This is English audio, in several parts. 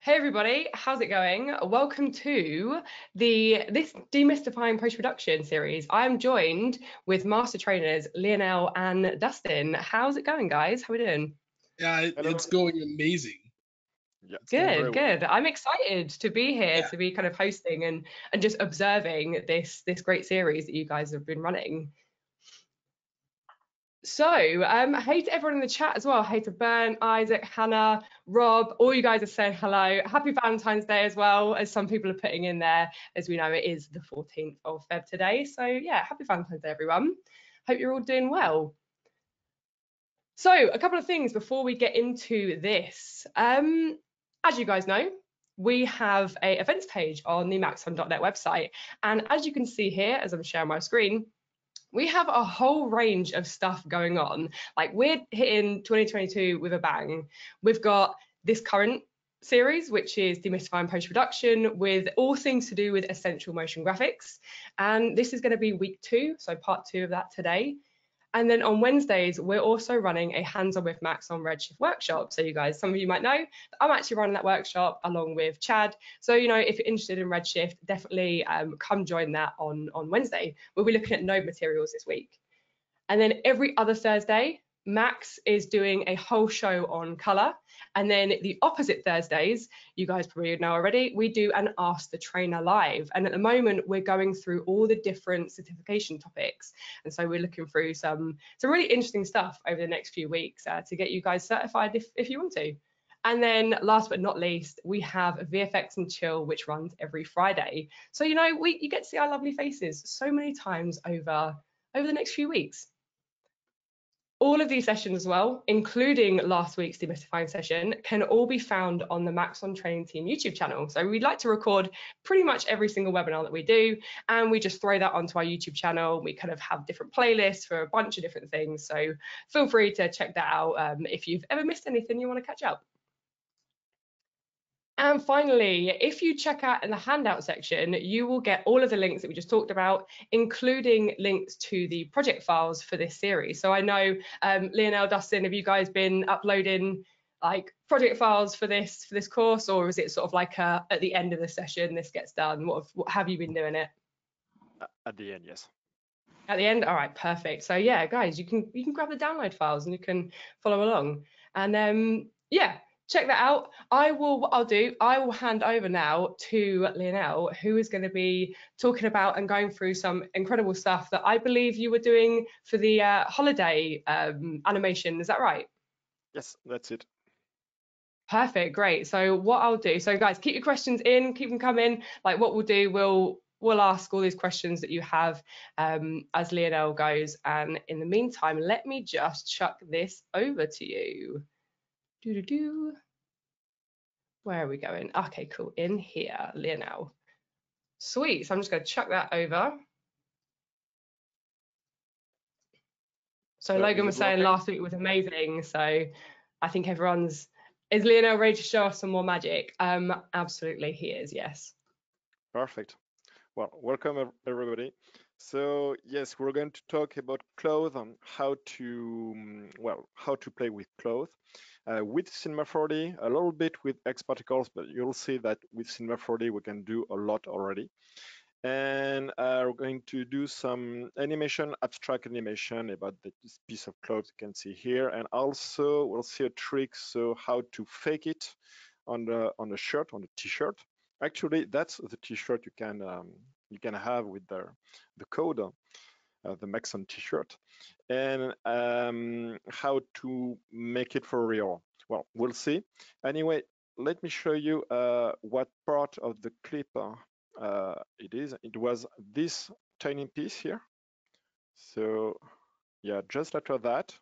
Hey everybody, how's it going? Welcome to this Demystifying Post-Production series. I'm joined with master trainers Lionel and Dustin. How's it going, guys? How are we doing? Yeah, Hello. it's going amazing. Yeah, It's going very Good, well. good. I'm excited to be here, Yeah. to be kind of hosting and just observing this great series that you guys have been running. So, hey to everyone in the chat as well. Hey to Bern, Isaac, Hannah, Rob, all you guys are saying hello. Happy Valentine's Day as well, as some people are putting in there. As we know, it is the 14th of Feb today. So, yeah, happy Valentine's Day, everyone. Hope you're all doing well. So, a couple of things before we get into this. As you guys know, we have a events page on the maxon.net website. And as you can see here, as I'm sharing my screen, we have a whole range of stuff going on. Like we're hitting 2022 with a bang. We've got this current series, which is Demystifying Post-Production, with all things to do with essential motion graphics. And this is going to be week 2, so part 2 of that today. And then on Wednesdays, we're also running a hands-on with Max on Redshift workshop. So you guys, some of you might know, I'm actually running that workshop along with Chad. So, you know, if you're interested in Redshift, definitely come join that on Wednesday. We'll be looking at node materials this week. And then every other Thursday, Max is doing a whole show on color. And then the opposite Thursdays, you guys probably know already, we do an Ask the Trainer live. And at the moment, we're going through all the different certification topics. And so we're looking through some really interesting stuff over the next few weeks to get you guys certified if you want to. And then last but not least, we have VFX and Chill, which runs every Friday. So, you know, you get to see our lovely faces so many times over the next few weeks. All of these sessions as well, including last week's demystifying session, can all be found on the Maxon Training Team YouTube channel. So we like to record pretty much every single webinar that we do, and we just throw that onto our YouTube channel. We kind of have different playlists for a bunch of different things. So feel free to check that out if you've ever missed anything you want to catch up. And finally, if you check out in the handout section, you will get all of the links that we just talked about, including links to the project files for this series. So I know, Lionel, Dustin, have you guys been uploading like project files for this course, or is it sort of like at the end of the session this gets done? What have you been doing it? At the end, yes. At the end? All right, perfect. So yeah, guys, you can grab the download files and you can follow along. And yeah, check that out. What I will hand over now to Lionel, who is going to be talking about and going through some incredible stuff that I believe you were doing for the holiday animation. Is that right? Yes, that's it. Perfect, great. So what I'll do, so guys, keep your questions in, keep them coming. Like what we'll do, we'll ask all these questions that you have as Lionel goes. And in the meantime, let me just chuck this over to you. Do. Where are we going? Okay, cool. In here, Lionel. Sweet. So I'm just going to chuck that over. So Logan Is was it saying working? last week was amazing. So I think is Lionel ready to show us some more magic? Absolutely, he is. Yes. Perfect. Well, welcome everybody. So yes, we're going to talk about clothes and how to how to play with clothes with Cinema 4D, a little bit with X Particles, but you'll see that with Cinema 4D we can do a lot already. And we're going to do some animation, abstract animation about this piece of cloth you can see here, and also we'll see a trick, so how to fake it on the shirt, on the t-shirt. Actually, that's the t-shirt you can have with the code, the Maxon t-shirt, and how to make it for real. Well, we'll see. Anyway, let me show you what part of the clip it is. It was this tiny piece here. So yeah, just after that,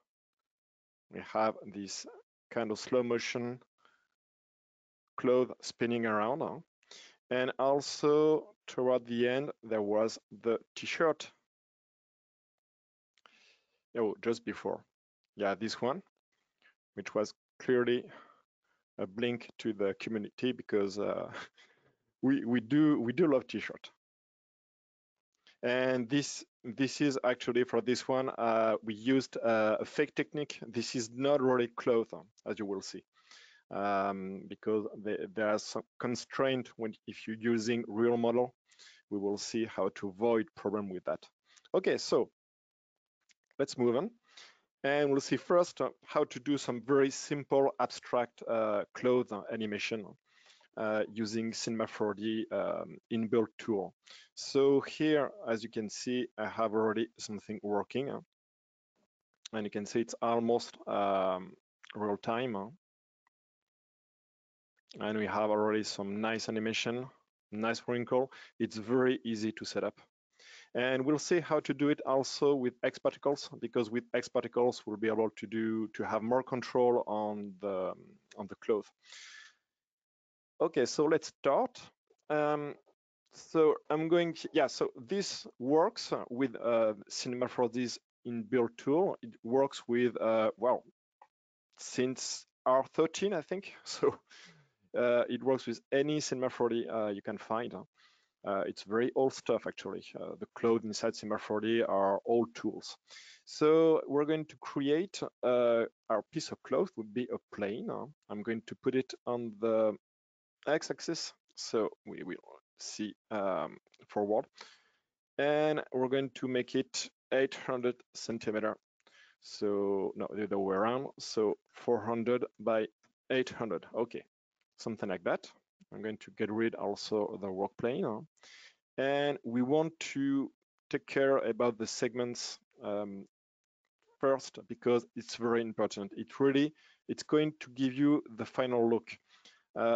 we have this kind of slow motion cloth spinning around. And also toward the end, there was the t-shirt. Oh, just before. Yeah, this one, which was clearly a blink to the community because we do love t-shirt. And this is actually for this one, we used a fake technique. This is not really cloth, as you will see. because there are some constraint if you're using real model. We will see how to avoid problem with that. Okay, so let's move on. And we'll see first how to do some very simple abstract cloth animation using Cinema 4D inbuilt tool. So here, as you can see, I have already something working. And you can see it's almost real time. And we have already some nice animation, nice wrinkle. It's very easy to set up. And we'll see how to do it also with X particles, because with X particles we'll be able to have more control on the cloth. Okay, so let's start. So I'm going to, yeah, so this works with Cinema 4D's inbuilt tool. It works with, well, since R13, I think. So it works with any Cinema 4D you can find. It's very old stuff, actually. The cloud inside Cinema 4D are old tools. So we're going to create our piece of cloth would be a plane. I'm going to put it on the x-axis, so we will see forward. And we're going to make it 800 centimeter. So no, the other way around. So 400 by 800. Okay, something like that. I'm going to get rid also of the work plane. And we want to take care about the segments first, because it's very important. It's going to give you the final look.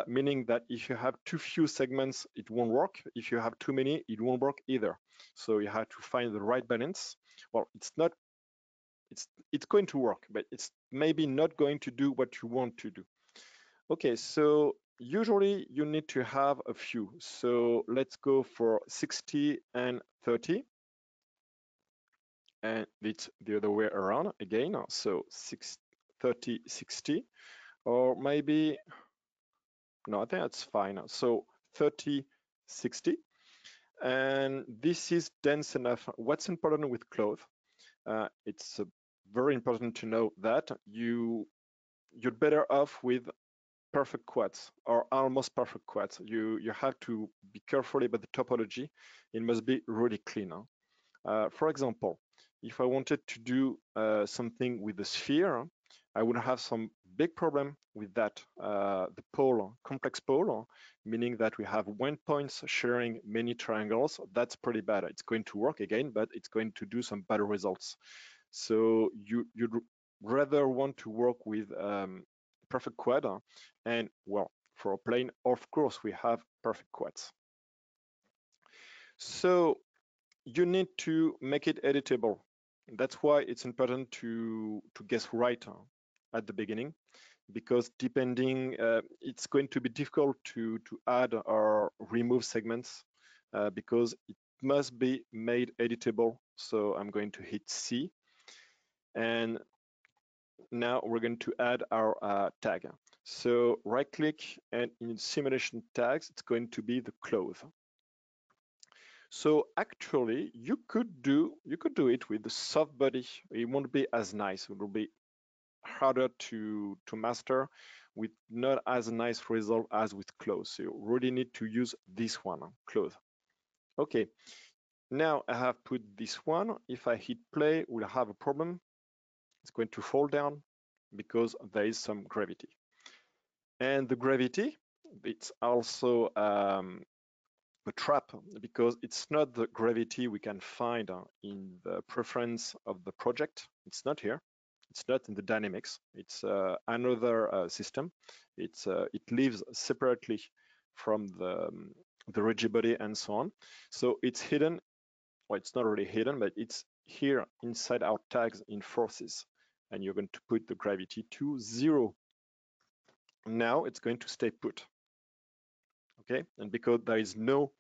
Meaning that if you have too few segments, it won't work. If you have too many, it won't work either. So you have to find the right balance. Well, it's going to work, but it's maybe not going to do what you want to do. Okay, so usually you need to have a few. So let's go for 60 and 30. And it's the other way around again. So 30, 60, or maybe, no, I think that's fine. So 30, 60. And this is dense enough. What's important with cloth? It's very important to know that you're better off with perfect quads or almost perfect quads. You have to be careful about the topology. It must be really clean. For example, if I wanted to do something with the sphere, I would have some big problem with that. The pole, complex pole, meaning that we have endpoints sharing many triangles. That's pretty bad. It's going to work again, but it's going to do some bad results. So you'd rather want to work with perfect quad. And well, for a plane, of course, we have perfect quads. So you need to make it editable. That's why it's important to guess right at the beginning, because depending, it's going to be difficult to add or remove segments because it must be made editable. So I'm going to hit C, and now we're going to add our tag. So right click, and in simulation tags, it's going to be the cloth. So actually, you could do it with the soft body. It won't be as nice. It will be harder to master, with not as nice result as with clothes. So you really need to use this one, cloth. Okay, now I have put this one. If I hit play, we'll have a problem. It's going to fall down because there is some gravity. And the gravity, it's also a trap, because it's not the gravity we can find in the preference of the project. It's not here. It's not in the dynamics. It's another system. It lives separately from the rigid body and so on. So it's hidden. Well, it's not really hidden, but it's here inside our tags in forces. And you're going to put the gravity to 0. Now it's going to stay put. Okay, and because there is no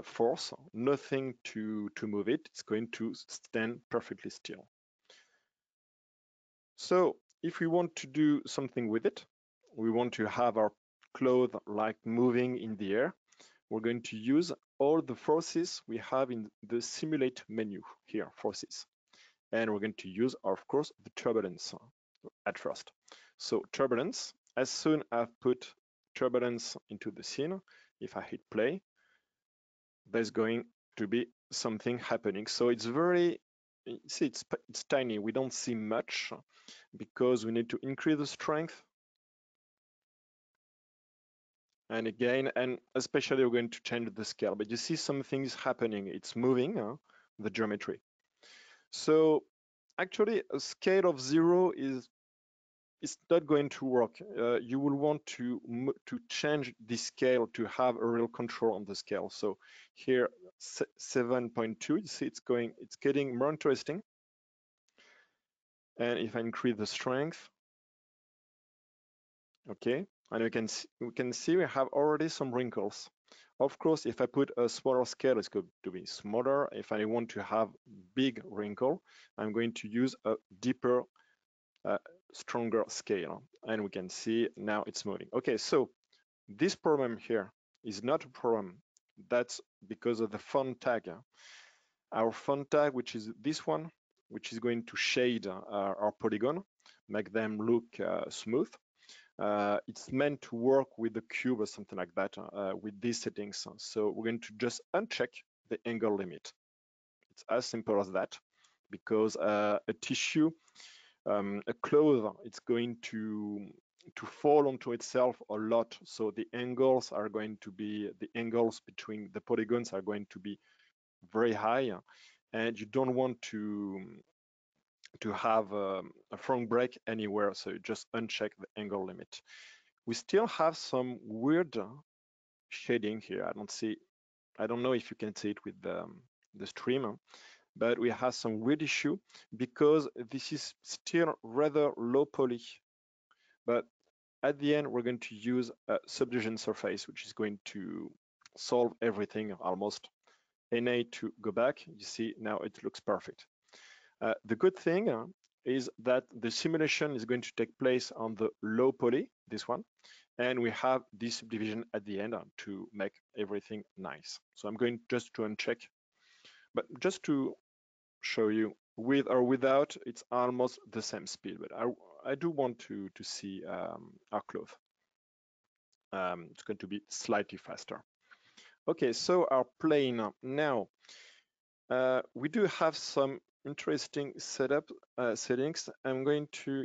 force, nothing to move it, it's going to stand perfectly still. So if we want to do something with it, we want to have our cloth like moving in the air, we're going to use all the forces we have in the simulate menu here, forces. And we're going to use, of course, the turbulence at first. So turbulence, as soon as I've put turbulence into the scene, if I hit play, there's going to be something happening. So it's very, see, it's tiny. We don't see much because we need to increase the strength. And again, and especially we're going to change the scale, but you see some things happening. It's moving, the geometry. So actually a scale of 0 is not going to work. You will want to change the scale to have a real control on the scale. So here 7.2, you see it's getting more interesting. And if I increase the strength, okay, and we can see we have already some wrinkles. Of course, if I put a smaller scale, it's going to be smaller. If I want to have big wrinkle, I'm going to use a deeper, stronger scale. And we can see now it's moving. Okay, so this problem here is not a problem. That's because of the font tag. Our font tag, which is this one, which is going to shade our polygon, make them look smooth. It's meant to work with the cube or something like that with these settings. So we're going to just uncheck the angle limit. It's as simple as that, because a tissue, a cloth, it's going to fall onto itself a lot. So the angles are going to be, the angles between the polygons are going to be very high, and you don't want to have a front break anywhere, so you just uncheck the angle limit. We still have some weird shading here. I don't know if you can see it with the stream, but we have some weird issue because this is still rather low poly. But at the end, we're going to use a subdivision surface, which is going to solve everything almost. NA to go back, you see now it looks perfect. The good thing is that the simulation is going to take place on the low poly, this one, and we have this subdivision at the end to make everything nice. So I'm going just to uncheck, but just to show you, with or without, it's almost the same speed, but I do want to see our cloth. It's going to be slightly faster. Okay, so our plane now, we do have some interesting settings. I'm going to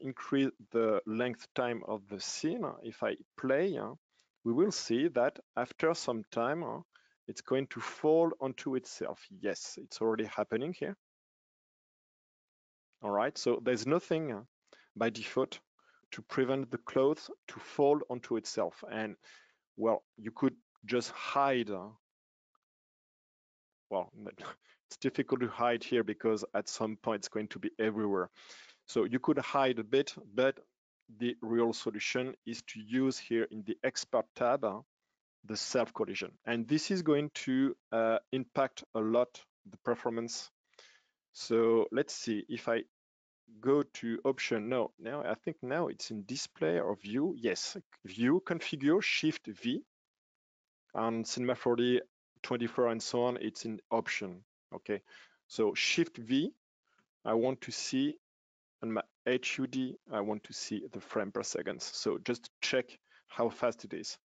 increase the length time of the scene. If I play, we will see that after some time, it's going to fall onto itself. Yes, it's already happening here. All right, so there's nothing by default to prevent the cloth to fall onto itself. And well, you could just hide. Well, it's difficult to hide here because at some point it's going to be everywhere. So you could hide a bit, but the real solution is to use here in the expert tab the self collision, and this is going to impact a lot the performance. So let's see if I go to option. No, now I think now it's in display or view. Yes, view, configure, shift V. On Cinema 4D 24 and so on, it's in option. Okay, so shift V, I want to see on my HUD, I want to see the frame per second. So just check how fast it is.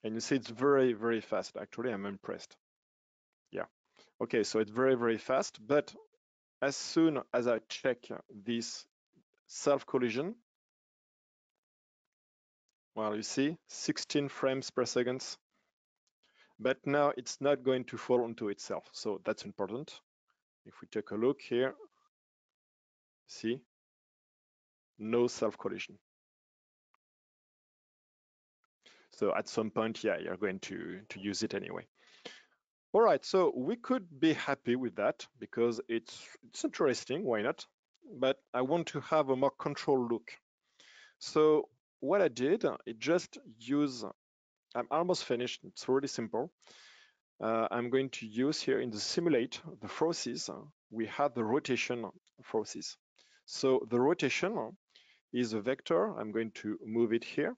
And you see it's very, very fast. Actually, I'm impressed. Yeah. Okay, so it's very, very fast. But as soon as I check this self-collision, well, you see 16 frames per second. But now it's not going to fall onto itself. So that's important. If we take a look here, see, no self-collision. So at some point, yeah, you're going to use it anyway. All right, so we could be happy with that because it's interesting, why not? But I want to have a more controlled look. So what I did, it just use, I'm almost finished, it's really simple. I'm going to use here in the simulate, the forces, we have the rotation forces. So the rotation is a vector, I'm going to move it here,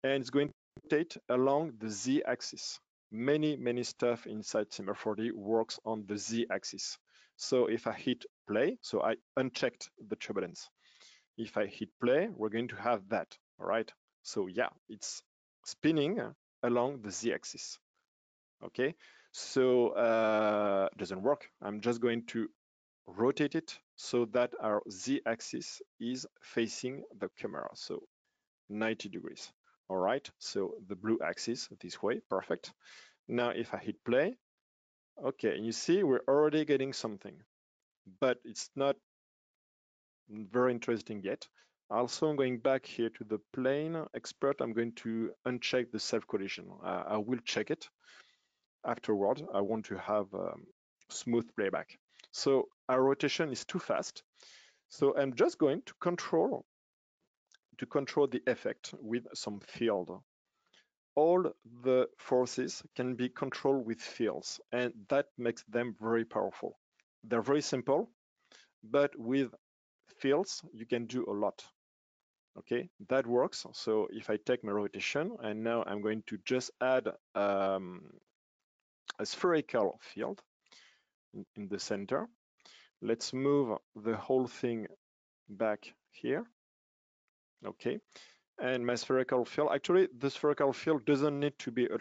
and it's going to rotate along the z-axis. Many stuff inside Cinema 4D works on the z-axis. So if I hit play, so I unchecked the turbulence. If I hit play, we're going to have that. all right? So yeah, it's spinning along the z-axis, okay? So doesn't work. I'm just going to rotate it so that our z-axis is facing the camera, so 90 degrees. All right, so the blue axis this way, perfect. Now if I hit play, okay, and you see we're already getting something, but it's not very interesting yet. Also, going back here to the plane expert, I'm going to uncheck the self-collision. I will check it afterward. I want to have smooth playback. So our rotation is too fast. So I'm just going to control the effect with some field. All the forces can be controlled with fields, and that makes them very powerful. They're very simple, but with fields, you can do a lot. Okay, that works. So if I take my rotation, and now I'm going to just add a spherical field in the center. Let's move the whole thing back here. Okay, and my spherical field, actually the spherical field doesn't need to be a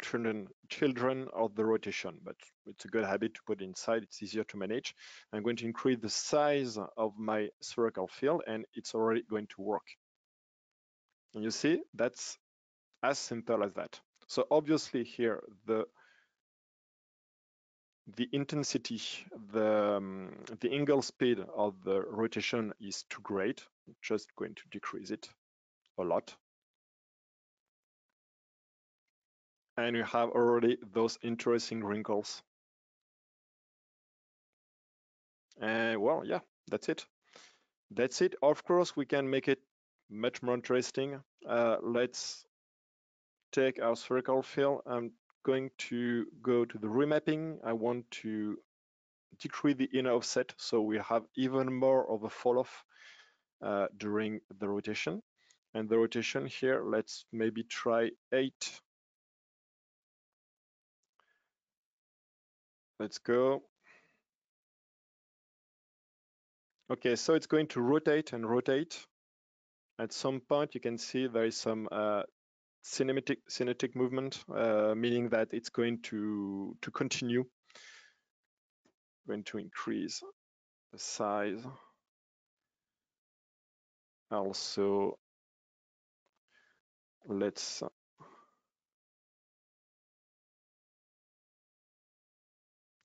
children of the rotation, but it's a good habit to put inside. It's easier to manage. I'm going to increase the size of my spherical field, and it's already going to work. And you see, that's as simple as that. So obviously here, the intensity, the angle speed of the rotation is too great. I'm just going to decrease it a lot. And you have already those interesting wrinkles. And well, yeah, that's it. That's it. Of course, we can make it much more interesting. Let's take our spherical field. I'm going to go to the remapping. I want to decrease the inner offset so we have even more of a fall off during the rotation. And the rotation here, let's maybe try 8. Let's go. Okay, so it's going to rotate and rotate. At some point, you can see there is some cinetic movement, meaning that it's going to continue. Going to increase the size. Also, let's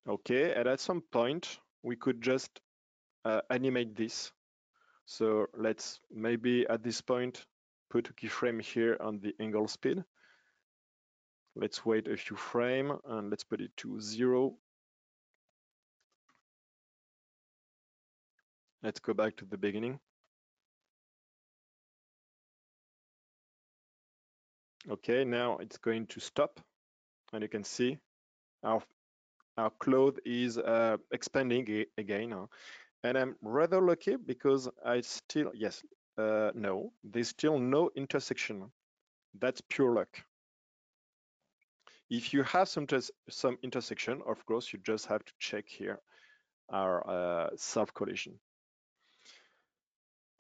okay, and at some point we could just animate this. So let's maybe at this point put a keyframe here on the angle speed. Let's wait a few frames and let's put it to 0. Let's go back to the beginning. Okay, now it's going to stop, and you can see our cloth is expanding again. And I'm rather lucky because I still, yes, no, there's still no intersection. That's pure luck. If you have some intersection, of course, you just have to check here our self-collision.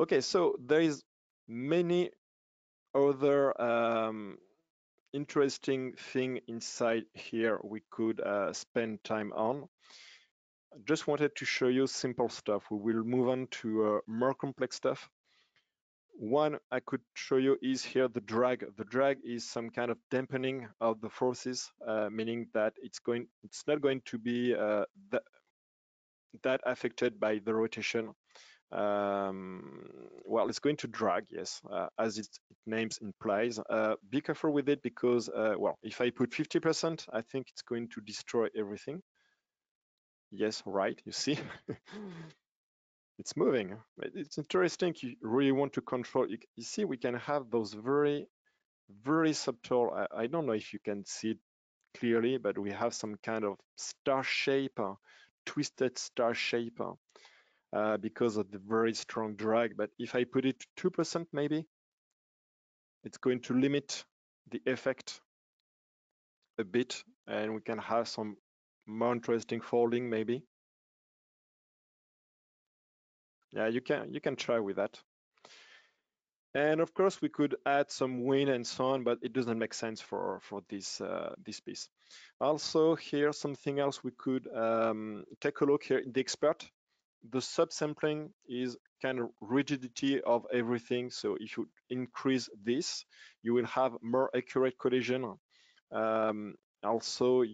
Okay, so there is many other interesting thing inside here we could spend time on. I just wanted to show you simple stuff. We will move on to more complex stuff. One I could show you is here the drag. The drag is some kind of dampening of the forces, meaning that it's not going to be that affected by the rotation. Well, it's going to drag, yes, as its names implies. Be careful with it because, well, if I put 50%, I think it's going to destroy everything. Yes, right, you see. It's moving. It's interesting. You really want to control. You see, we can have those very, very subtle. I don't know if you can see it clearly, but we have some kind of star shape, twisted star shape because of the very strong drag. But if I put it to 2%, maybe it's going to limit the effect a bit, and we can have some more interesting folding, maybe. Yeah, you can try with that. And of course, we could add some wind and so on, but it doesn't make sense for this piece. Also, here something else we could take a look here in the expert. The subsampling is kind of rigidity of everything. So if you increase this, you will have more accurate collision. Also,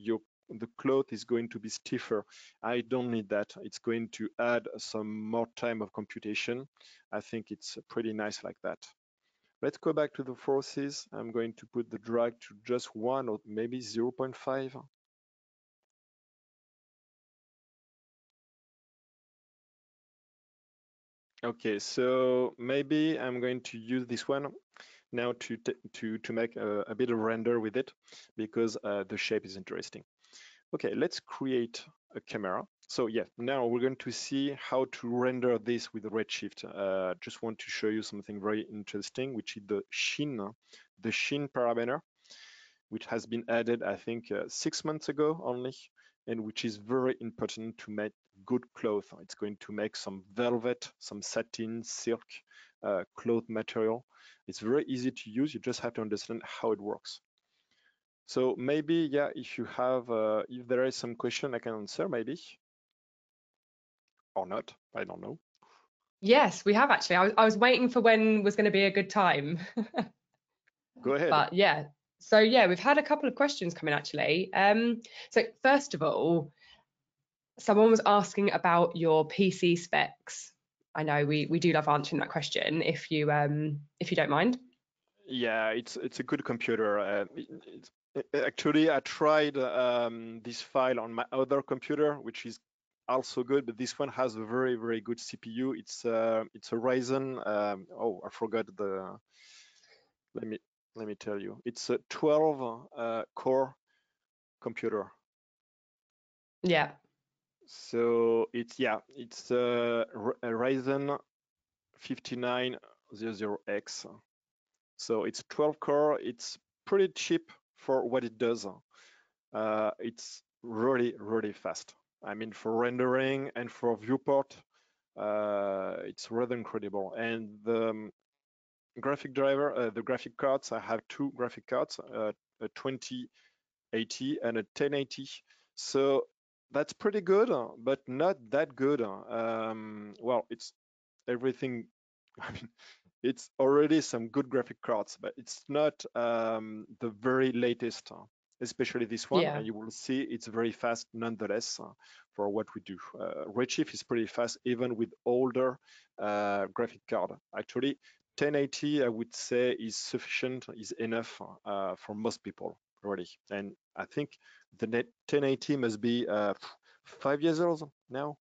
the cloth is going to be stiffer. I don't need that. It's going to add some more time of computation. I think it's pretty nice like that. Let's go back to the forces. I'm going to put the drag to just 1 or maybe 0.5. Okay, so maybe I'm going to use this one now to make a bit of render with it, because the shape is interesting. Okay, let's create a camera. So yeah, now we're going to see how to render this with Redshift. Just want to show you something very interesting, which is the sheen parameter, which has been added, I think, 6 months ago only, and which is very important to make good cloth. It's going to make some velvet, some satin, silk cloth material. It's very easy to use. You just have to understand how it works. So maybe, yeah, if there is some question I can answer, maybe, or not, I don't know. Yes, we have actually. I was waiting for when was going to be a good time. Go ahead. But yeah, so yeah, we've had a couple of questions come in actually. So first of all, someone was asking about your PC specs. I know we do love answering that question if you don't mind. Yeah, it's a good computer. Actually, I tried this file on my other computer, which is also good, but this one has a very, very good CPU. It's a Ryzen. Oh, I forgot the. Let me tell you. It's a 12 core computer. Yeah. So it's a Ryzen 5900X. So it's 12 core. It's pretty cheap for what it does. It's really, really fast. I mean, for rendering and for viewport, it's rather incredible. And the graphic driver, the graphic cards, I have two graphic cards, a 2080 and a 1080. So that's pretty good, but not that good. Well, it's everything. I mean, it's already some good graphic cards, but it's not the very latest, especially this one. Yeah. And you will see it's very fast nonetheless for what we do. Redshift is pretty fast even with older graphic card. Actually, 1080 I would say is sufficient, is enough for most people already. And I think the 1080 must be 5 years old now,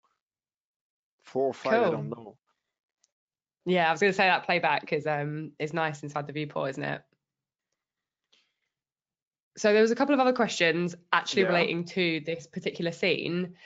4 or 5, I don't Cool. know. Yeah, I was going to say that playback is nice inside the viewport, isn't it? So there was a couple of other questions actually Yeah. relating to this particular scene.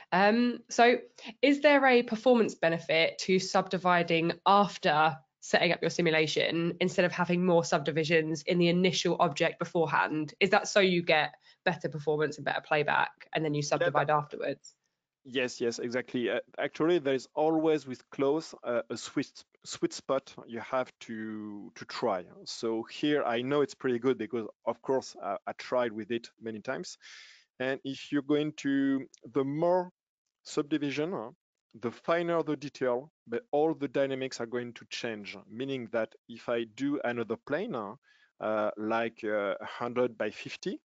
So is there a performance benefit to subdividing after setting up your simulation instead of having more subdivisions in the initial object beforehand? Is that so you get better performance and better playback and then you subdivide afterwards? Yes, exactly. Actually, there is always with clothes a sweet spot you have to try. So here I know it's pretty good because, of course, I tried with it many times. And if you're going to the more subdivision, the finer the detail, but all the dynamics are going to change. Meaning that if I do another plane, like 100 by 50,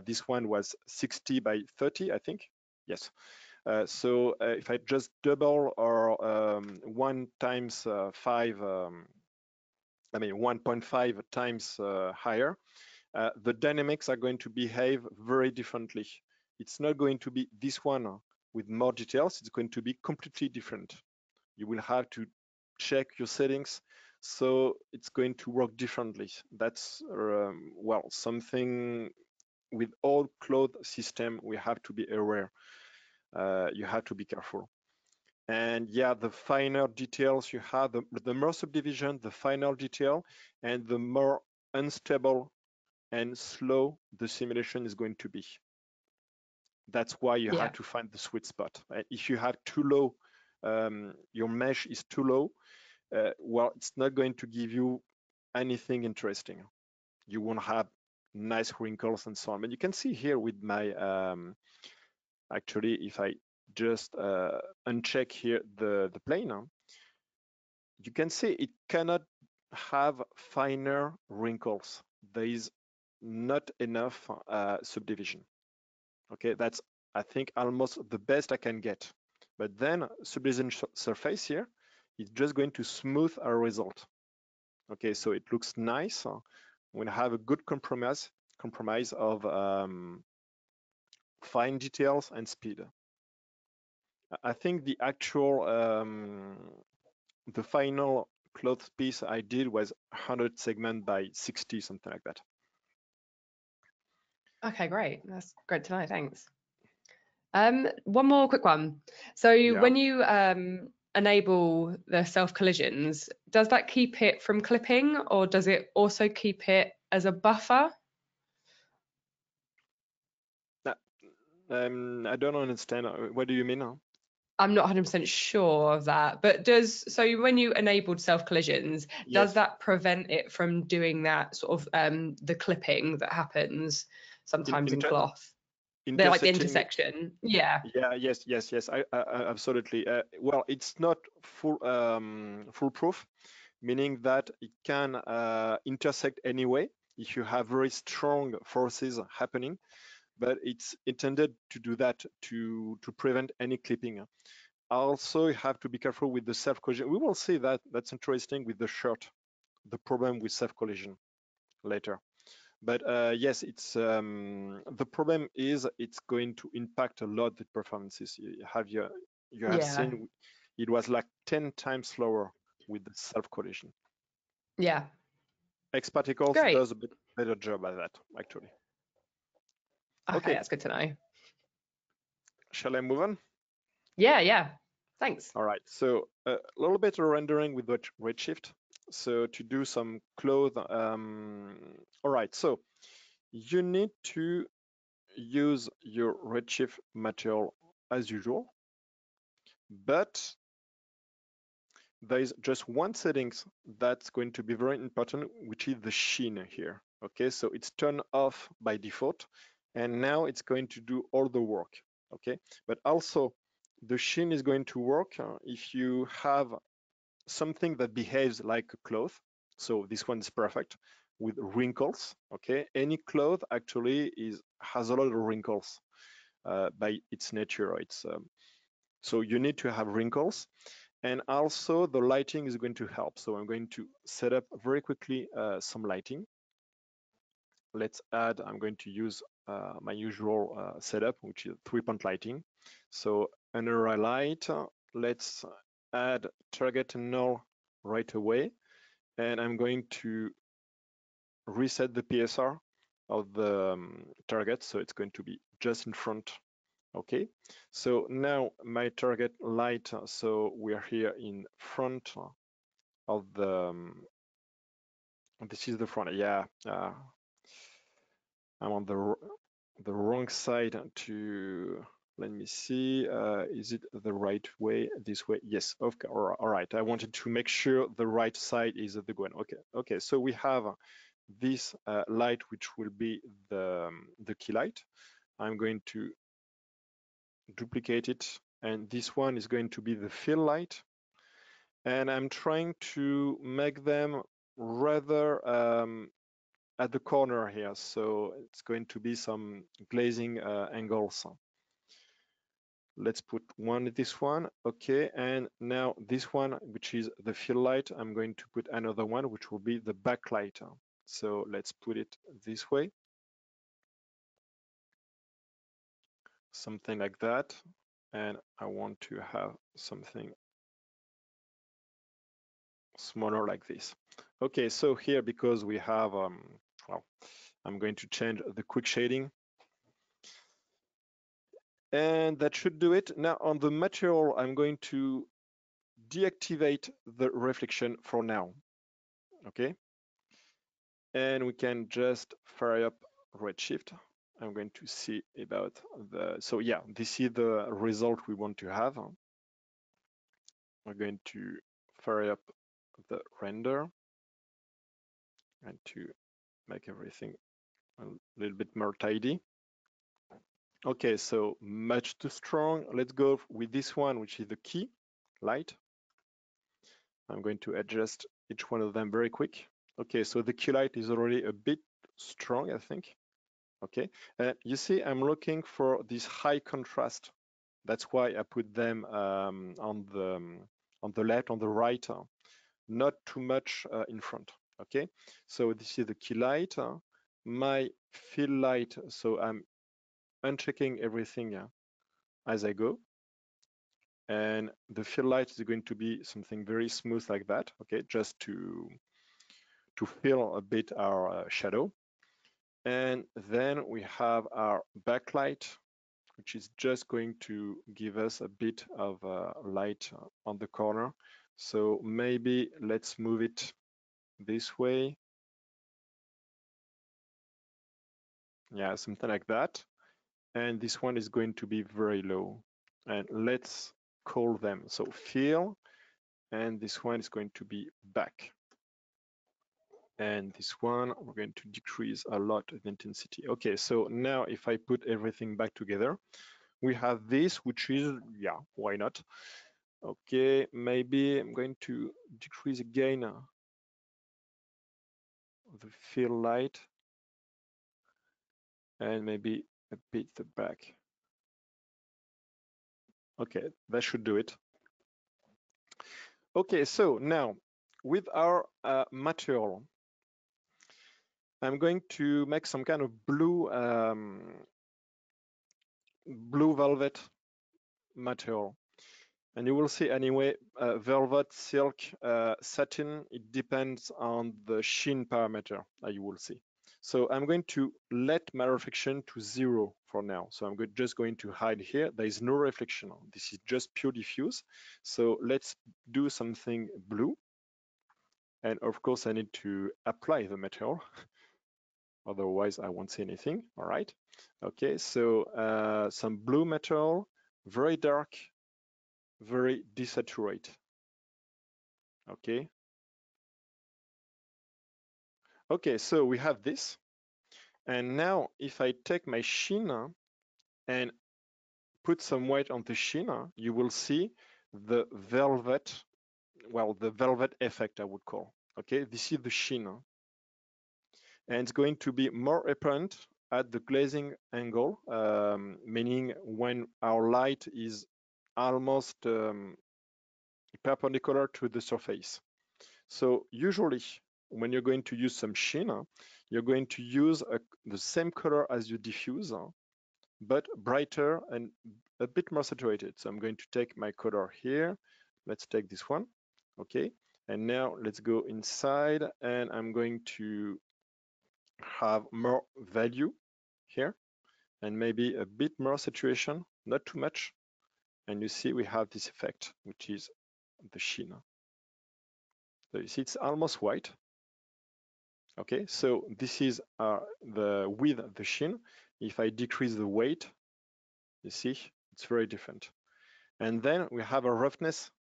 this one was 60 by 30, I think. Yes. So if I just double or 1 times 5, I mean 1.5 times higher, the dynamics are going to behave very differently. It's not going to be this one with more details. It's going to be completely different. You will have to check your settings, so it's going to work differently. That's well, something with all cloud system we have to be aware. You have to be careful. And yeah, the finer details you have, the more subdivision, the finer detail, and the more unstable and slow the simulation is going to be. That's why you Yeah. have to find the sweet spot. If you have too low, your mesh is too low, well, it's not going to give you anything interesting. You won't have nice wrinkles and so on. But you can see here with my, actually, if I just uncheck here the plane, you can see it cannot have finer wrinkles. There is not enough subdivision. Okay, that's, I think, almost the best I can get. But then subdivision surface here is just going to smooth our result. Okay, so it looks nice. We have a good compromise of fine details and speed. I think the actual, the final cloth piece I did was 100 segment by 60, something like that. Okay, great. That's great to know. Thanks. One more quick one. So Yeah. when you enable the self collisions, does that keep it from clipping, or does it also keep it as a buffer? I don't understand. What do you mean? I'm not 100% sure of that, but so when you enabled self collisions, does Yes. that prevent it from doing that sort of the clipping that happens sometimes in cloth? They're like the intersection. Yeah. Yeah, yes. I absolutely. Well, it's not foolproof, meaning that it can intersect anyway if you have very strong forces happening, but it's intended to do that to prevent any clipping. Also, you have to be careful with the self collision. We will see that. That's interesting with the shirt, the problem with self collision later. But yes, it's the problem is it's going to impact a lot the performances. You have seen it was like 10 times slower with the self collision. Yeah. X-Particles does a bit better job at that, actually. Okay, that's good to know. Shall I move on? Yeah. Thanks. All right, so a little bit of rendering with Redshift. So to do some cloth, all right, so you need to use your Redshift material as usual, but there is just one settings that's going to be very important, which is the sheen here. Okay, so it's turned off by default, and now it's going to do all the work. Okay, but also the sheen is going to work if you have something that behaves like a cloth. So this one is perfect with wrinkles. Okay, any cloth actually has a lot of wrinkles by its nature. It's so you need to have wrinkles, and also the lighting is going to help. So I'm going to set up very quickly some lighting. Let's add. I'm going to use my usual setup, which is 3-point lighting. So under a light, let's add target and null right away, and I'm going to reset the PSR of the target, so it's going to be just in front. Okay, so now my target light, so we're here in front of the, this is the front, yeah, I'm on the wrong side to, let me see, is it the right way, this way? Yes, okay, all right, I wanted to make sure the right side is the good one. Okay, so we have this light, which will be the key light. I'm going to duplicate it, and this one is going to be the fill light, and I'm trying to make them rather at the corner here, so it's going to be some glazing angles. Let's put this one, okay, and now this one, which is the fill light, I'm going to put another one, which will be the backlight. So let's put it this way, something like that, and I want to have something smaller like this. Okay, so here, because we have, well, I'm going to change the quick shading, and that should do it. Now on the material, I'm going to deactivate the reflection for now, okay? And we can just fire up Redshift. I'm going to see about so yeah, this is the result we want to have. We're going to fire up the render and to make everything a little bit more tidy. Okay, so much too strong. Let's go with this one, which is the key light. I'm going to adjust each one of them very quick. Okay, so the key light is already a bit strong, I think. Okay, you see, I'm looking for this high contrast. That's why I put them on the left, on the right, not too much in front. Okay, so this is the key light. My fill light, so I'm unchecking everything as I go. And the fill light is going to be something very smooth like that, okay, just to fill a bit our shadow. And then we have our backlight, which is just going to give us a bit of light on the corner. So maybe let's move it this way. Yeah, something like that. And this one is going to be very low. And let's call them, so fill, and this one is going to be back. And this one, we're going to decrease a lot of intensity. Okay, so now if I put everything back together, we have this, which is, yeah, why not? Okay, maybe I'm going to decrease again the fill light and maybe a bit the back. Okay, that should do it. Okay, so now with our material, I'm going to make some kind of blue blue velvet material. And you will see anyway, velvet, silk, satin, it depends on the sheen parameter, you will see. So I'm going to let my reflection to 0 for now. So I'm just going to hide here. There is no reflection. This is just pure diffuse. So let's do something blue. And of course, I need to apply the material. Otherwise, I won't see anything. All right. Okay, so some blue material, very dark, very desaturated. Okay. Okay, so we have this. And now if I take my sheen and put some weight on the sheen, you will see the velvet, well, the velvet effect I would call. Okay, this is the sheen. And it's going to be more apparent at the glazing angle, meaning when our light is almost perpendicular to the surface. So usually when you're going to use some sheen, you're going to use the same color as your diffuse, but brighter and a bit more saturated. So I'm going to take my color here. Let's take this one. Okay. And now let's go inside and I'm going to have more value here and maybe a bit more saturation, not too much. And you see we have this effect, which is the sheen. So you see it's almost white. Okay, so this is the width of the sheen. If I decrease the weight, you see it's very different. And then we have a roughness,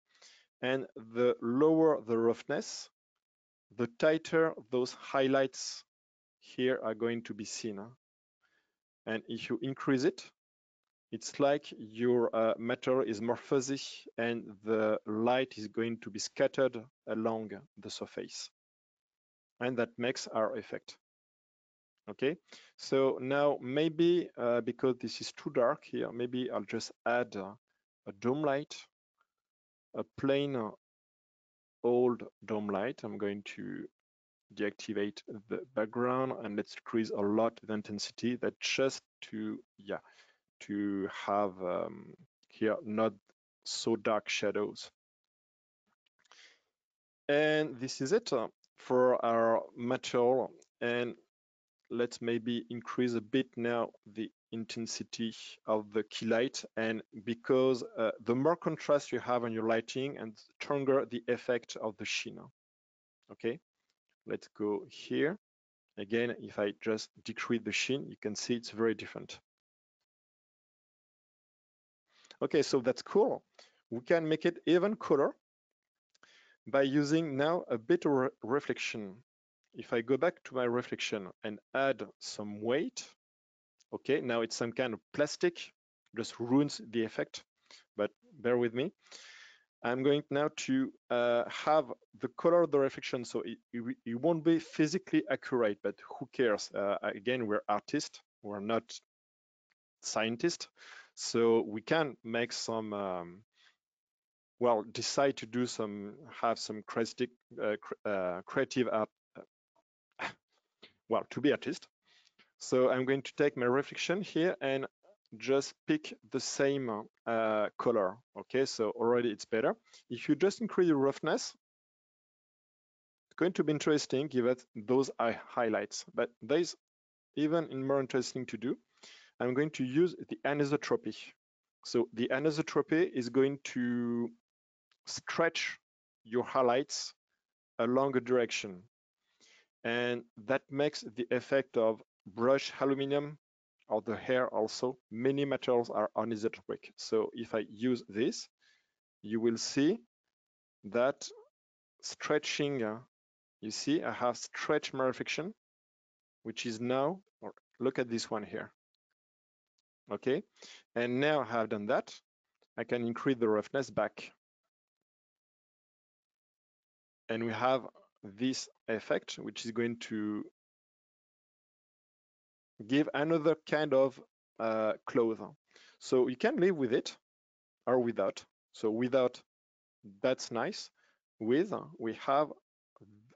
and the lower the roughness, the tighter those highlights here are going to be seen. And if you increase it, it's like your material is more fuzzy and the light is going to be scattered along the surface. And that makes our effect. Okay, so now maybe because this is too dark here, maybe I'll just add a dome light, a plain old dome light. I'm going to deactivate the background and let's decrease a lot the intensity, that just to, yeah, to have here not so dark shadows. And this is it for our material. And let's maybe increase a bit now the intensity of the key light. And because the more contrast you have on your lighting and stronger the effect of the sheen. Okay, let's go here. Again, if I just decrease the sheen, you can see it's very different. Okay, so that's cool. We can make it even cooler. by using now a bit of reflection. If I go back to my reflection and add some weight, okay, now it's some kind of plastic, just ruins the effect, but bear with me. I'm going now to have the color of the reflection, so it won't be physically accurate, but who cares? Again, we're artists, we're not scientists, so we can make some, well, decide to do some, have some creative art, well, to be artist. So I'm going to take my reflection here and just pick the same color. Okay, so already it's better. If you just increase the roughness, it's going to be interesting given those are highlights, but there's even more interesting to do. I'm going to use the anisotropy. So the anisotropy is going to stretch your highlights along a direction. And that makes the effect of brushed aluminum or the hair also. Many materials are anisotropic. So if I use this, you will see that stretching, you see I have stretched my reflection, which is now, or look at this one here. Okay, and now I have done that, I can increase the roughness back. And we have this effect, which is going to give another kind of cloth. So you can live with it or without. So without, that's nice. With, we have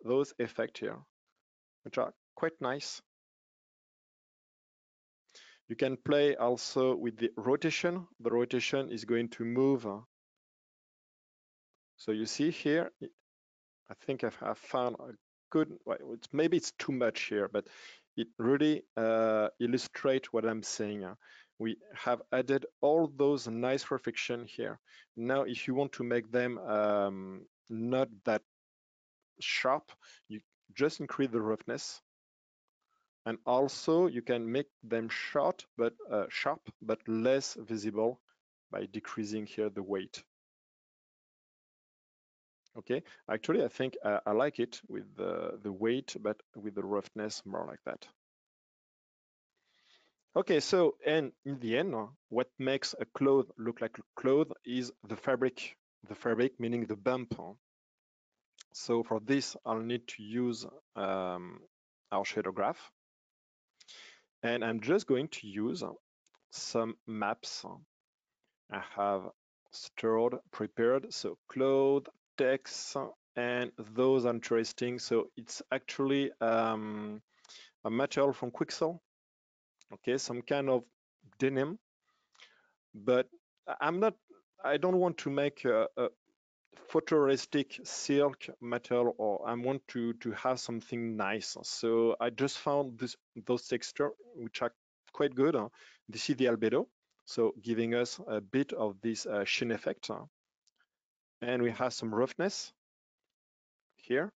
those effects here, which are quite nice. You can play also with the rotation. The rotation is going to move. So you see here, I think I've found a good, well, maybe it's too much here, but it really illustrates what I'm saying. We have added all those nice reflection here. Now, if you want to make them not that sharp, you just increase the roughness. And also you can make them sharp, but less visible by decreasing here the weight. Okay, actually I think I like it with the weight, but with the roughness more like that. Okay, so and in the end, what makes a cloth look like a cloth is the fabric meaning the bump. So for this, I'll need to use our shader graph. And I'm just going to use some maps I have stored, prepared. So cloth, text, and those are interesting. So it's actually a material from Quixel. Okay, some kind of denim, but I don't want to make a photorealistic silk material, or I want to have something nice. So I just found those textures which are quite good. This is the albedo, so giving us a bit of this sheen effect. And we have some roughness here.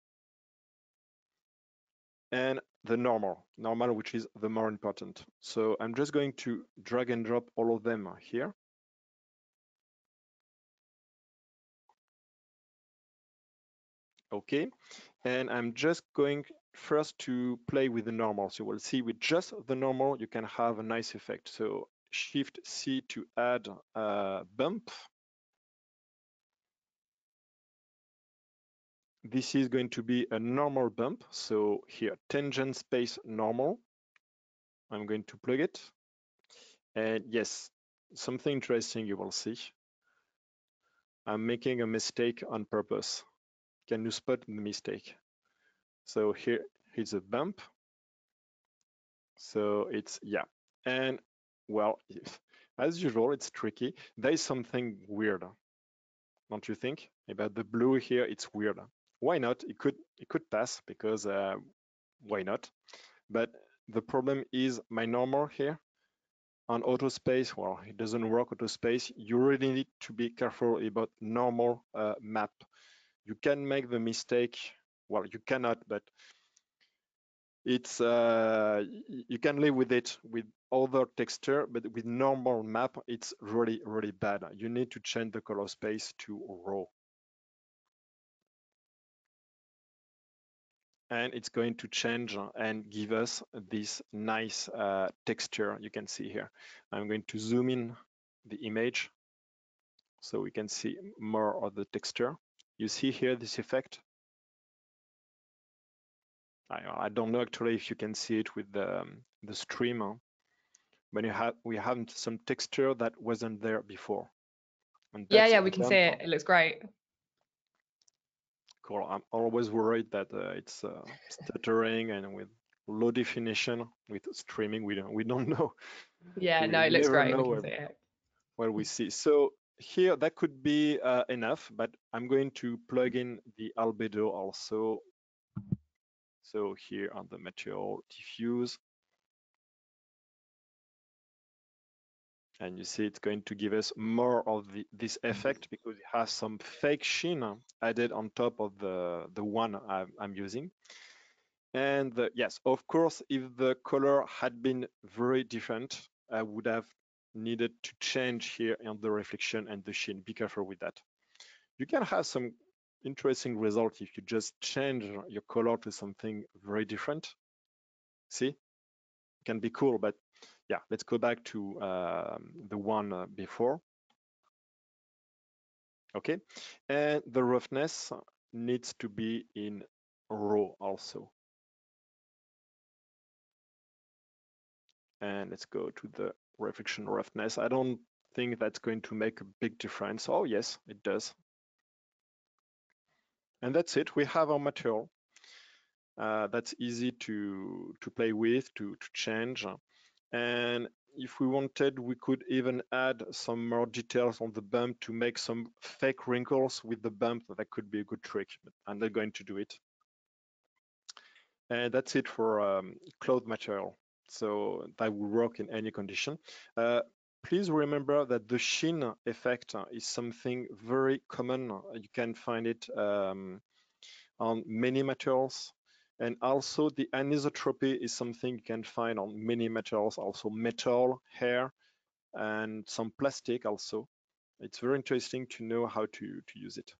And the normal, which is the more important. So I'm just going to drag and drop all of them here. Okay, and I'm just going first to play with the normal. So we'll see with just the normal, you can have a nice effect. So Shift C to add a bump. This is going to be a normal bump. So here, tangent space normal. I'm going to plug it. And yes, something interesting you will see. I'm making a mistake on purpose. Can you spot the mistake? So here's a bump. So it's, yeah. And well, as usual, it's tricky. There is something weird, don't you think? About the blue here, it's weird. Why not? It could pass because why not? But the problem is my normal here on auto space. Well, it doesn't work auto space. You really need to be careful about normal map. You can make the mistake. Well, you cannot, but it's you can live with it with other texture, but with normal map, it's really bad. You need to change the color space to raw. and it's going to change and give us this nice texture you can see here. I'm going to zoom in the image so we can see more of the texture. You see here this effect. I don't know actually if you can see it with the stream, but we have some texture that wasn't there before. And that's Yeah, we can see it. It looks great. Cool. I'm always worried that it's stuttering and with low definition with streaming. We don't know. Yeah, We no, it looks never great. We know can see it. what we see. So here that could be enough, but I'm going to plug in the albedo also. So here on the material diffuse, and you see it's going to give us more of this effect because it has some fake sheen added on top of the one I'm using. And yes, of course, if the color had been very different, I would have needed to change here on the reflection and the sheen. Be careful with that. You can have some interesting result if you just change your color to something very different. See, it can be cool, but yeah, let's go back to the one before. Okay, and the roughness needs to be in raw also. And let's go to the reflection roughness. I don't think that's going to make a big difference. Oh yes, it does. And that's it. We have our material. That's easy to play with, to change. And if we wanted, we could even add some more details on the bump to make some fake wrinkles with the bump. That could be a good trick, but I'm not going to do it. And that's it for cloth material. So that will work in any condition. Please remember that the sheen effect is something very common. You can find it on many materials. And also the anisotropy is something you can find on many materials, also metal, hair, and some plastic also. It's very interesting to know how to use it.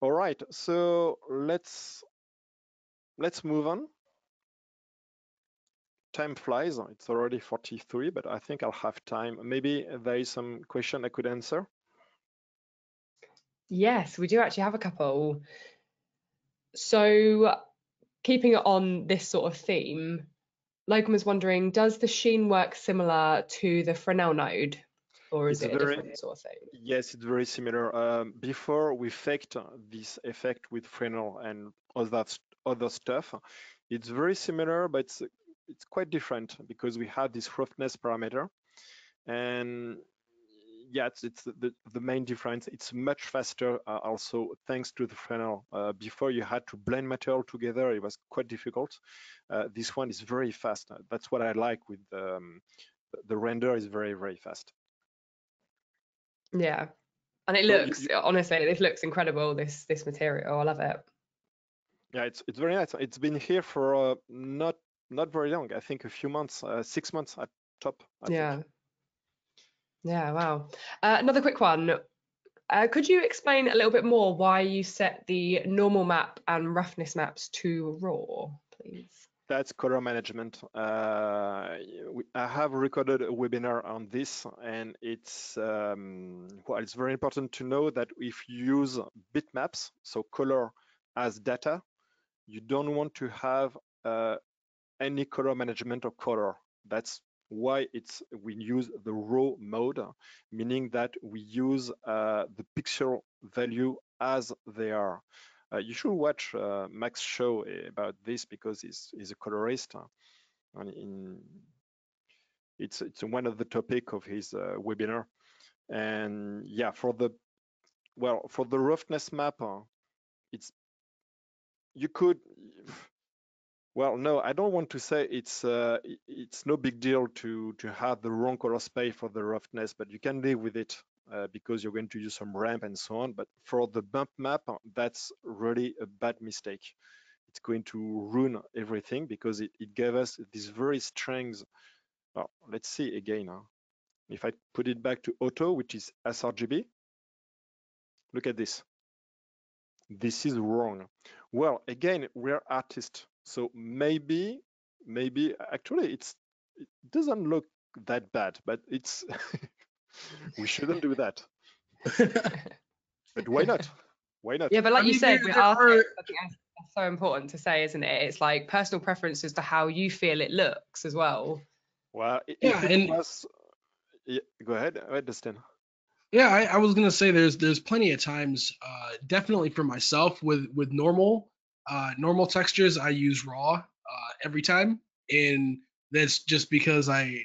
All right, so let's move on. Time flies. It's already 43, but I think I'll have time. Maybe there is some question I could answer. Yes, we do actually have a couple. So keeping it on this sort of theme, Logan was wondering, does the sheen work similar to the Fresnel node, or is It's it a very, different sort of thing? yes, it's very similar. Before we faked this effect with Fresnel and other stuff, it's very similar, but it's quite different because we have this roughness parameter. And yeah, it's the main difference. It's much faster also thanks to the Fresnel. Before you had to blend material together, it was quite difficult. This one is very fast. That's what I like with the render is very, very fast. Yeah, and it So looks, honestly, this looks incredible, this material. I love it. yeah, it's very nice. It's been here for not very long. I think a few months, 6 months at top. I think. Yeah, wow. Another quick one. Could you explain a little bit more why you set the normal map and roughness maps to raw, please? That's color management. I have recorded a webinar on this, and it's well, it's very important to know that if you use bitmaps, so color as data, you don't want to have any color management of color. That's why we use the raw mode, meaning that we use the pixel value as they are. You should watch Max show about this because he's a colorist, and it's one of the topic of his webinar. And yeah, for the roughness map, it's you could. Well, no, I don't want to say it's no big deal to have the wrong color space for the roughness, but you can live with it because you're going to use some ramp and so on. But for the bump map, that's really a bad mistake. It's going to ruin everything because it gave us these very strings. Well, let's see again. If I put it back to auto, which is sRGB, look at this. this is wrong. Well, again, we're artists, so maybe actually it doesn't look that bad, but it's we shouldn't do that. But why not? Why not? Yeah, but like I you mean, said, we're there artists. are. I think that's so important to say, isn't it? It's like personal preference as to how you feel it looks as well. Well, Yeah, if it and was, yeah, go ahead, Dustin. yeah, I was gonna say there's plenty of times, definitely for myself with normal textures, I use raw every time, and that's just because I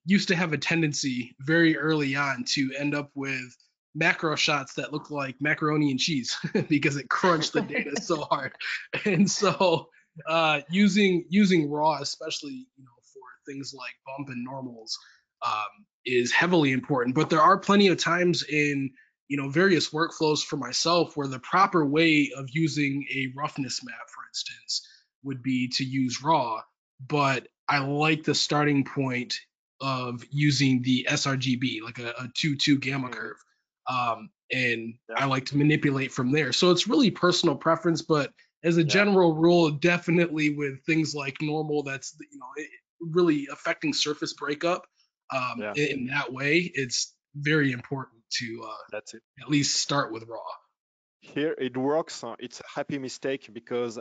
used to have a tendency very early on to end up with macro shots that look like macaroni and cheese because it crunched the data so hard, and so using raw, especially for things like bump and normals, is heavily important. But there are plenty of times in various workflows for myself where the proper way of using a roughness map, for instance, would be to use raw. But I like the starting point of using the sRGB, like a 2-2 gamma curve. And Yeah. I like to manipulate from there. So it's really personal preference, but as a Yeah. general rule, definitely with things like normal, that's really affecting surface breakup. Yeah. In that way, it's very important to That's it. at least start with raw. Here it works. It's a happy mistake because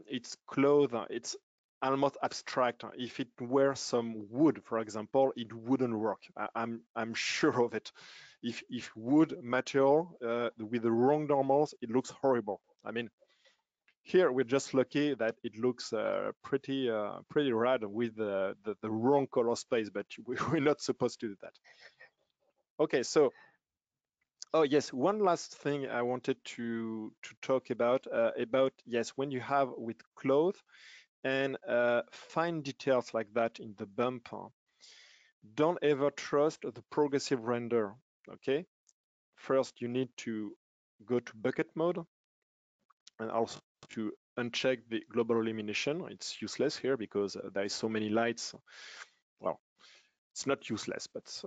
it's cloth. It's almost abstract. If it were some wood, for example, it wouldn't work. I'm sure of it. If wood material with the wrong normals, it looks horrible. I mean, here we're just lucky that it looks pretty rad with the wrong color space, but we're not supposed to do that. Okay, so oh yes, one last thing I wanted to talk about yes, when you have with cloth and fine details like that in the bump, don't ever trust the progressive render. Okay, first you need to go to bucket mode and also to uncheck the global illumination. It's useless here because there is so many lights. Well, it's not useless, but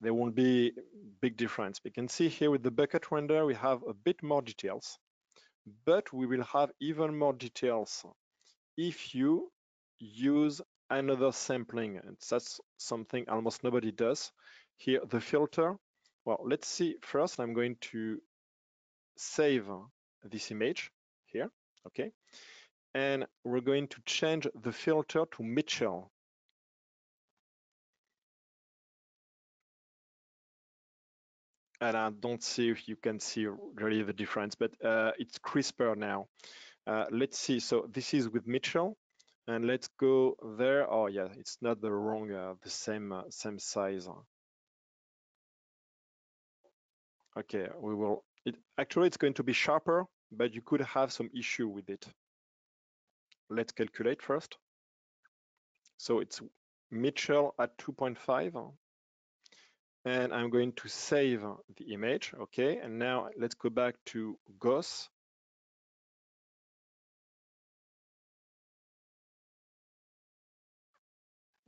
there won't be big difference. We can see here with the bucket render, we have a bit more details, but we will have even more details if you use another sampling. And that's something almost nobody does. Here, the filter. Well, let's see. First, I'm going to save this image here, okay? And we're going to change the filter to Mitchell. And I don't see if you can see really the difference, but it's crisper now. Let's see. So this is with Mitchell, and let's go there. Oh yeah, it's not the wrong, the same size. Okay, we will. Actually, it's going to be sharper, but you could have some issue with it. Let's calculate first. So it's Mitchell at 2.5. And I'm going to save the image, okay? And now let's go back to Goss.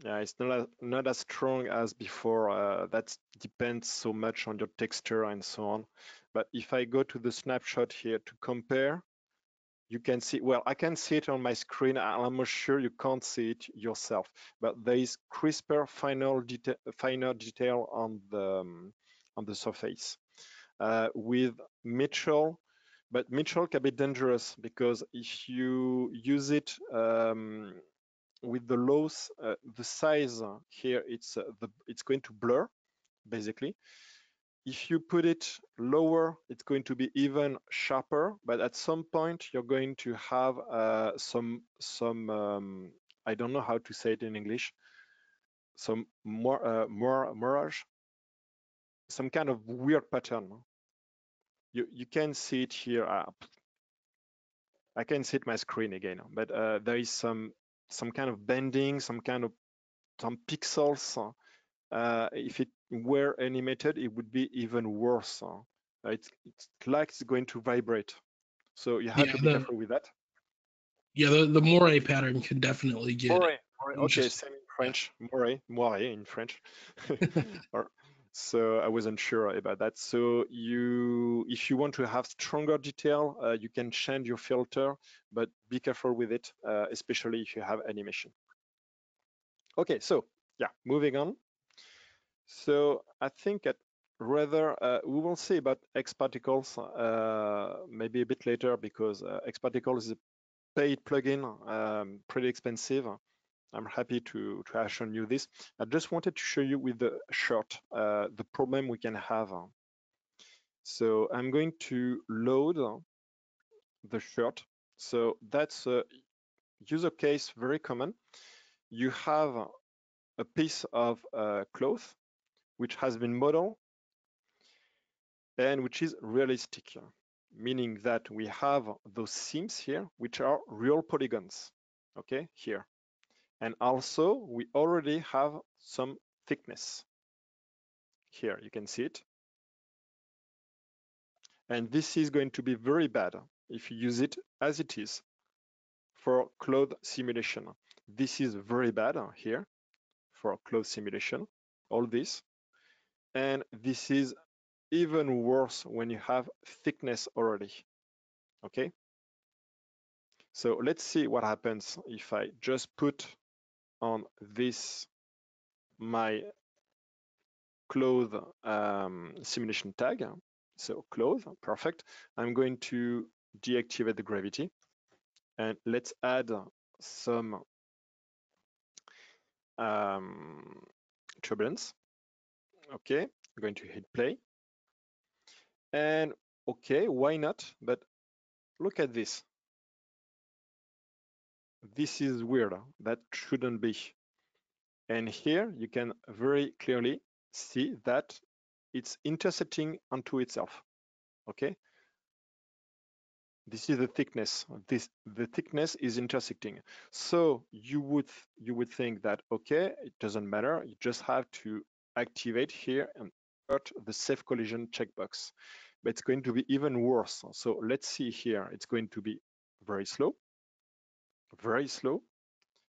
Yeah, it's not as strong as before. That depends so much on your texture and so on. But if I go to the snapshot here to compare, you can see, well, I can see it on my screen. I'm almost sure you can't see it yourself, but there is crisper, finer detail on the surface. With Mitchell, but Mitchell can be dangerous because if you use it with the lows, the size here, it's going to blur basically. If you put it lower, it's going to be even sharper. But at some point, you're going to have some I don't know how to say it in English. Some mirage, some kind of weird pattern. You can see it here. I can see it my screen again, but there is some kind of bending, some pixels. If it were animated, it would be even worse. It's like it's going to vibrate. So you have to be careful with that. Yeah, the moire pattern can definitely get moire. Okay, same in French. Moire in French. So I wasn't sure about that. So if you want to have stronger detail, you can change your filter, but be careful with it, especially if you have animation. Okay, so yeah, moving on. So I think that rather we will see about Xparticles maybe a bit later, because Xparticles is a paid plugin, pretty expensive. I'm happy to have shown you this. I just wanted to show you with the shirt the problem we can have. So I'm going to load the shirt. So that's a user case very common. You have a piece of cloth which has been modeled and which is realistic, meaning that we have those seams here, which are real polygons, okay, here. And also we already have some thickness. Here you can see it. And this is going to be very bad if you use it as it is for cloth simulation. This is very bad here for cloth simulation, all this. And this is even worse when you have thickness already, okay? So let's see what happens if I just put on this my cloth simulation tag. So cloth, perfect. I'm going to deactivate the gravity, and let's add some turbulence. Okay, I'm going to hit play. And okay, why not? But look at this. This is weird. That shouldn't be. And here you can very clearly see that it's intersecting onto itself. Okay. This is the thickness. The thickness is intersecting. So you would think that okay, it doesn't matter. You just have to activate here and put the safe collision checkbox. But it's going to be even worse. So let's see here. It's going to be very slow,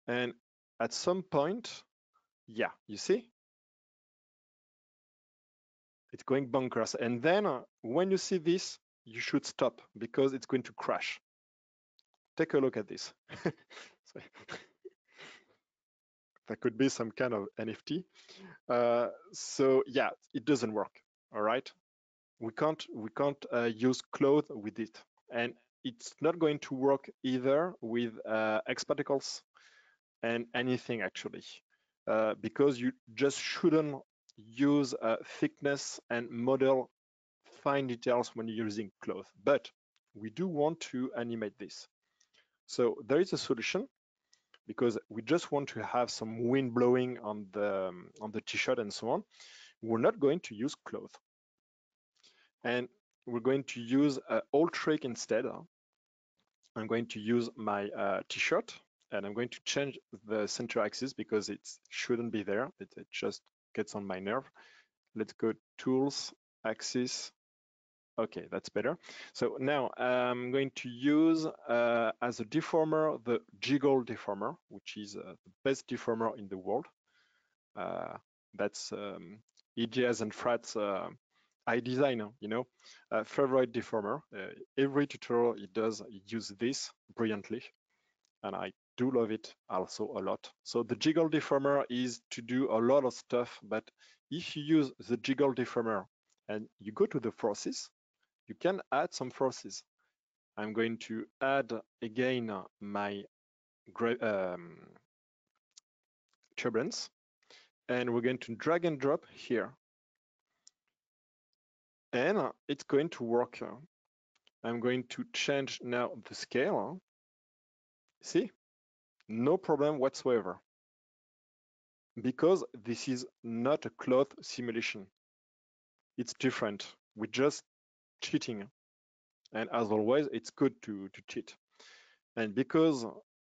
and at some point, yeah, you see, it's going bonkers. And then when you see this, you should stop because it's going to crash. Take a look at this. That could be some kind of NFT. So yeah, it doesn't work. All right, we can't use cloth with it, and it's not going to work either with Xparticles and anything actually, because you just shouldn't use thickness and model fine details when you're using cloth. But we do want to animate this. So there is a solution, because we just want to have some wind blowing on the t-shirt and so on. We're not going to use cloth, and we're going to use old trick instead. I'm going to use my t-shirt, and I'm going to change the center axis because it shouldn't be there. It just gets on my nerve. Let's go tools, axis. Okay, that's better. So now I'm going to use as a deformer the jiggle deformer, which is the best deformer in the world. That's EJS and Frat's iDesign, favorite deformer. Every tutorial it does use this brilliantly, and I do love it also a lot. So the jiggle deformer is to do a lot of stuff, but if you use the jiggle deformer and you go to the forces, you can add some forces. I'm going to add again my turbulence, and we're going to drag and drop here. And it's going to work. I'm going to change now the scale. See, no problem whatsoever, because this is not a cloth simulation. It's different. We're just cheating. And as always, it's good to cheat. And because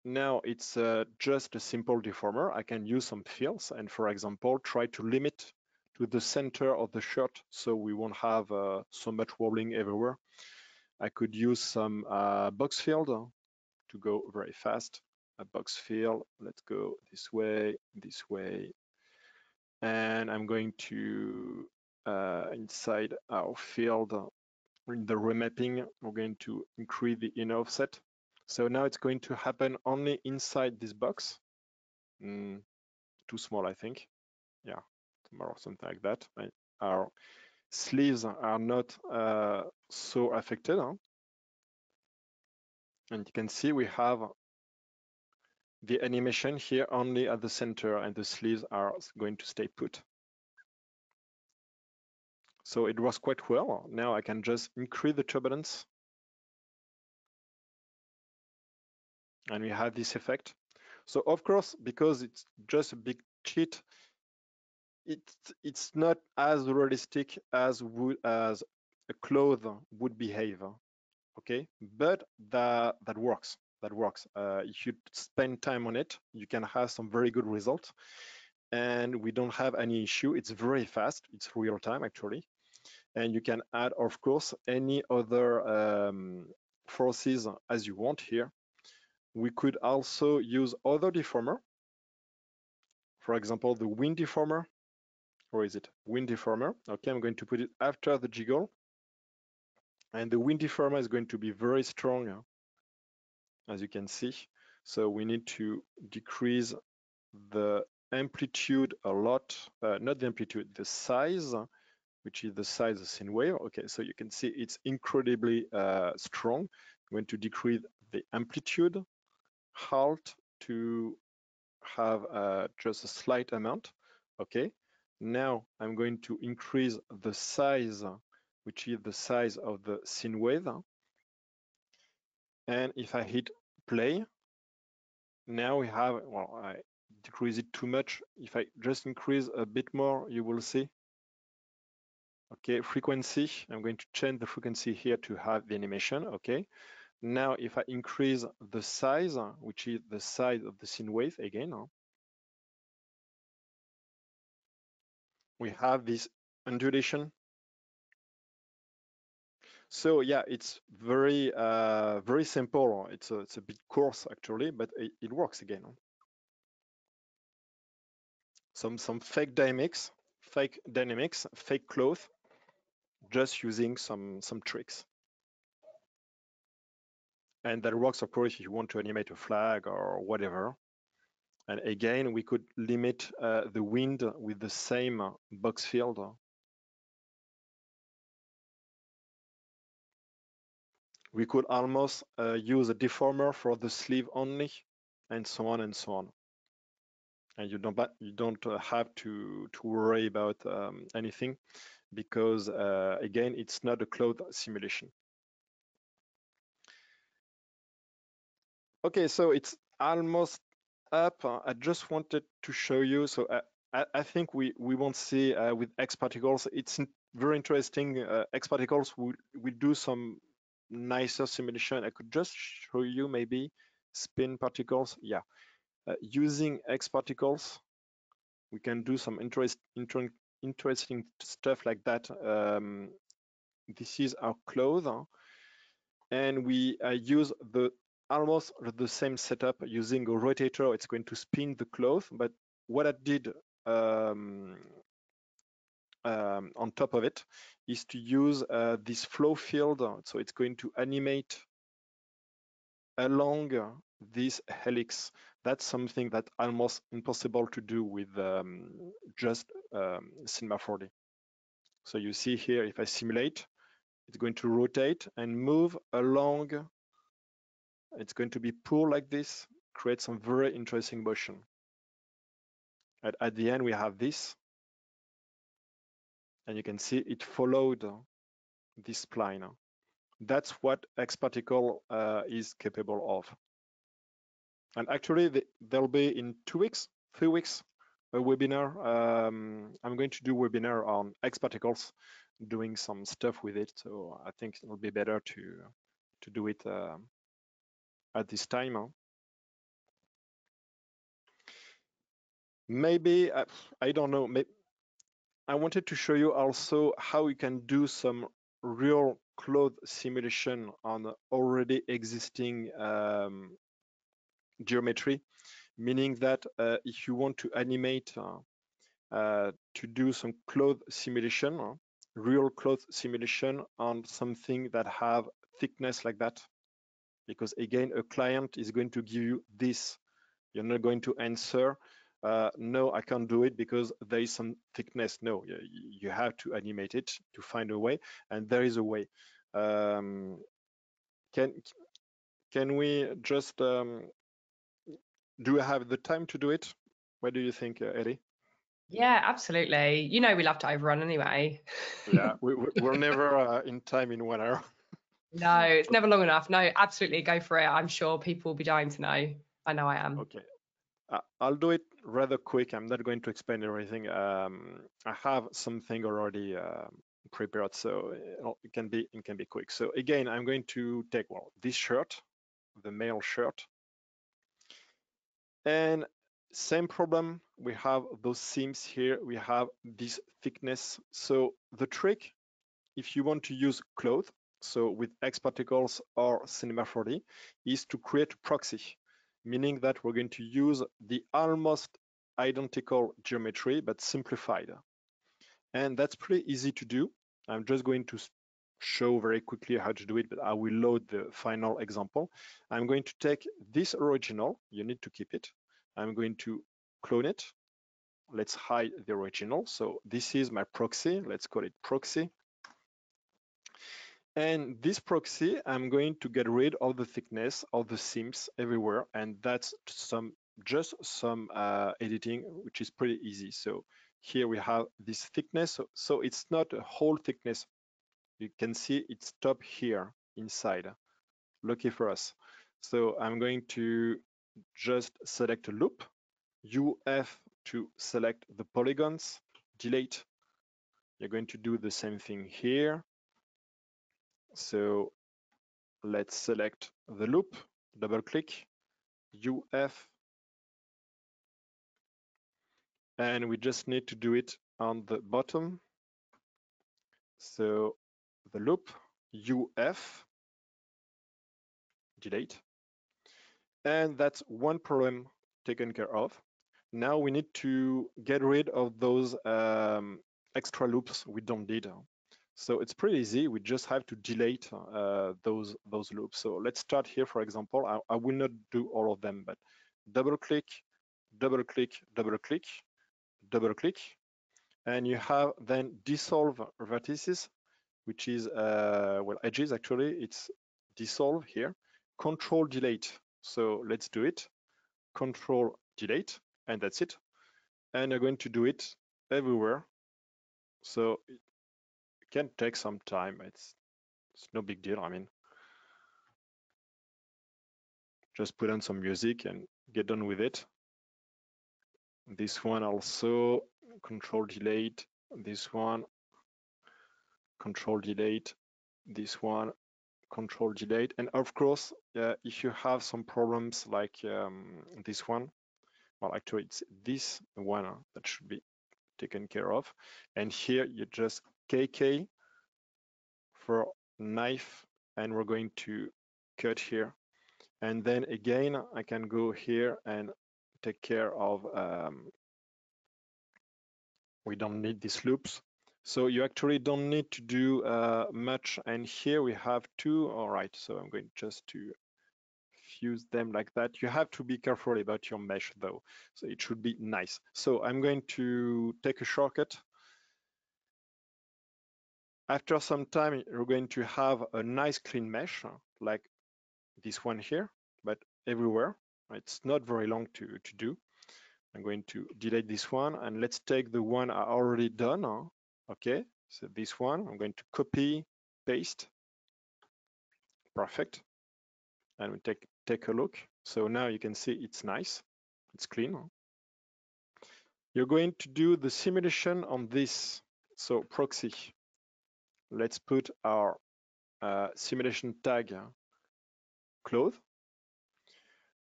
now it's just a simple deformer, I can use some fills and, for example, try to limit to the center of the shirt so we won't have so much wobbling everywhere. I could use some box fill to go very fast. A box fill, let's go this way, and I'm going to inside our field in the remapping, we're going to increase the inner offset. So now it's going to happen only inside this box. Too small, I think. Yeah, or something like that. Our sleeves are not so affected. And you can see we have the animation here only at the center, and the sleeves are going to stay put. So it works quite well. Now I can just increase the turbulence. And we have this effect. So of course, because it's just a big cheat, it's not as realistic as a cloth would behave. Okay, but that works. That works. If you spend time on it, you can have some very good results. And we don't have any issue. It's very fast. It's real time actually. And you can add, of course, any other forces as you want here. We could also use other deformer. For example, the wind deformer. Or is it wind deformer? Okay, I'm going to put it after the jiggle. And the wind deformer is going to be very strong, as you can see. So we need to decrease the amplitude a lot, not the amplitude, the size, which is the size of sine wave. Okay, so you can see it's incredibly strong. I'm going to decrease the amplitude, halt to have just a slight amount. Okay, now I'm going to increase the size, which is the size of the sine wave. And if I hit play, now we have, well, I decrease it too much. If I just increase a bit more, you will see. Okay, frequency, I'm going to change the frequency here to have the animation. Okay, now if I increase the size, which is the size of the sine wave again, we have this undulation. So yeah, it's very very simple. It's a bit coarse actually, but it works again. Some fake dynamics, fake cloth, just using some tricks. And that works, of course, if you want to animate a flag or whatever. And again, we could limit the wind with the same box field. We could almost use a deformer for the sleeve only, and so on and so on. And you don't have to worry about anything, because again, it's not a cloth simulation. Okay, so it's almost up. I just wanted to show you. So I think we won't see with X particles. It's very interesting. X particles will do some nicer simulation. I could just show you maybe spin particles. Yeah, using X particles, we can do some interesting stuff like that. This is our cloth, and we use almost the same setup using a rotator. It's going to spin the cloth, but what I did on top of it is to use this flow field. So it's going to animate along this helix. That's something that's almost impossible to do with just Cinema 4D. So you see here, if I simulate, it's going to rotate and move along. It's going to be pulled like this, create some very interesting motion. At the end, we have this. And you can see it followed this spline. That's what X particle is capable of. And actually, there'll be in 2 weeks, 3 weeks, a webinar. I'm going to do a webinar on X particles, doing some stuff with it. So I think it'll be better to do it at this time. Maybe, I don't know, maybe, I wanted to show you also how you can do some real cloth simulation on already existing geometry, meaning that if you want to animate to do some cloth simulation, real cloth simulation on something that have thickness like that. Because again, a client is going to give you this. You're not going to answer, no, I can't do it because there is some thickness. No, you have to animate it to find a way, and there is a way. Can we just, do we have the time to do it? What do you think, Eddie? Yeah, absolutely. You know we love to overrun anyway. Yeah, we're never in time in 1 hour. No, it's never long enough. No, absolutely, go for it. I'm sure people will be dying to know. I know I am. Okay, I'll do it rather quick. I'm not going to explain everything. I have something already prepared, so it can be quick. So again, I'm going to take, well, this shirt, the male shirt, and same problem. We have those seams here. We have this thickness. So the trick, if you want to use cloth, so with Xparticles or Cinema 4D, is to create a proxy, meaning that we're going to use the almost identical geometry but simplified. And that's pretty easy to do. I'm just going to show very quickly how to do it, but I will load the final example. I'm going to take this original. You need to keep it. I'm going to clone it. Let's hide the original. So this is my proxy. Let's call it proxy. And this proxy, I'm going to get rid of the thickness of the seams everywhere. And that's just some editing, which is pretty easy. So here we have this thickness. So it's not a whole thickness. You can see it stopped here inside. Lucky for us. So I'm going to just select a loop, UF to select the polygons, delete. You're going to do the same thing here. So let's select the loop, double click, UF, and we just need to do it on the bottom. So the loop, UF, delete. And that's one problem taken care of. Now we need to get rid of those extra loops we don't need. So it's pretty easy. We just have to delete those loops. So let's start here, for example. I will not do all of them, but double click, double click, double click, double click. And you have then dissolve vertices, which is, well, edges actually. It's dissolve here. Control delete. So let's do it. Control delete, and that's it. And you're going to do it everywhere. So it can take some time. It's no big deal. I mean, just put on some music and get done with it. This one also, control delete. This one, control delete. This one, control delete. And of course, if you have some problems like this one, well, actually it's this one that should be taken care of. And here you just KK for knife, and we're going to cut here. And then again, I can go here and take care of, we don't need these loops. So you actually don't need to do much. And here we have two. All right, so I'm going just to fuse them like that. You have to be careful about your mesh though. So it should be nice. So I'm going to take a shortcut. After some time, you're going to have a nice clean mesh like this one here, but everywhere. It's not very long to do. I'm going to delete this one, and let's take the one I already done. Okay, so this one, I'm going to copy, paste. Perfect. And we take a look. So now you can see it's nice, it's clean. You're going to do the simulation on this. So proxy. Let's put our simulation tag cloth.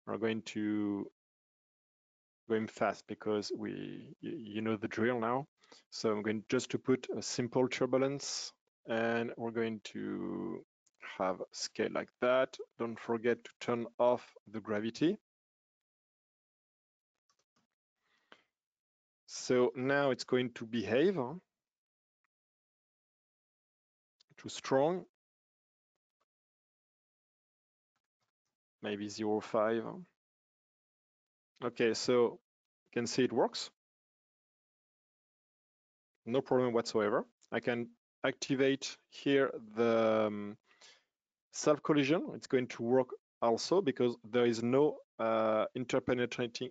We're going to going fast because you know the drill now. So I'm going just to put a simple turbulence, and we're going to have scale like that. Don't forget to turn off the gravity. So now it's going to behave too strong, maybe 0.5. Okay, so you can see it works. No problem whatsoever. I can activate here the self-collision. It's going to work also because there is no interpenetrating,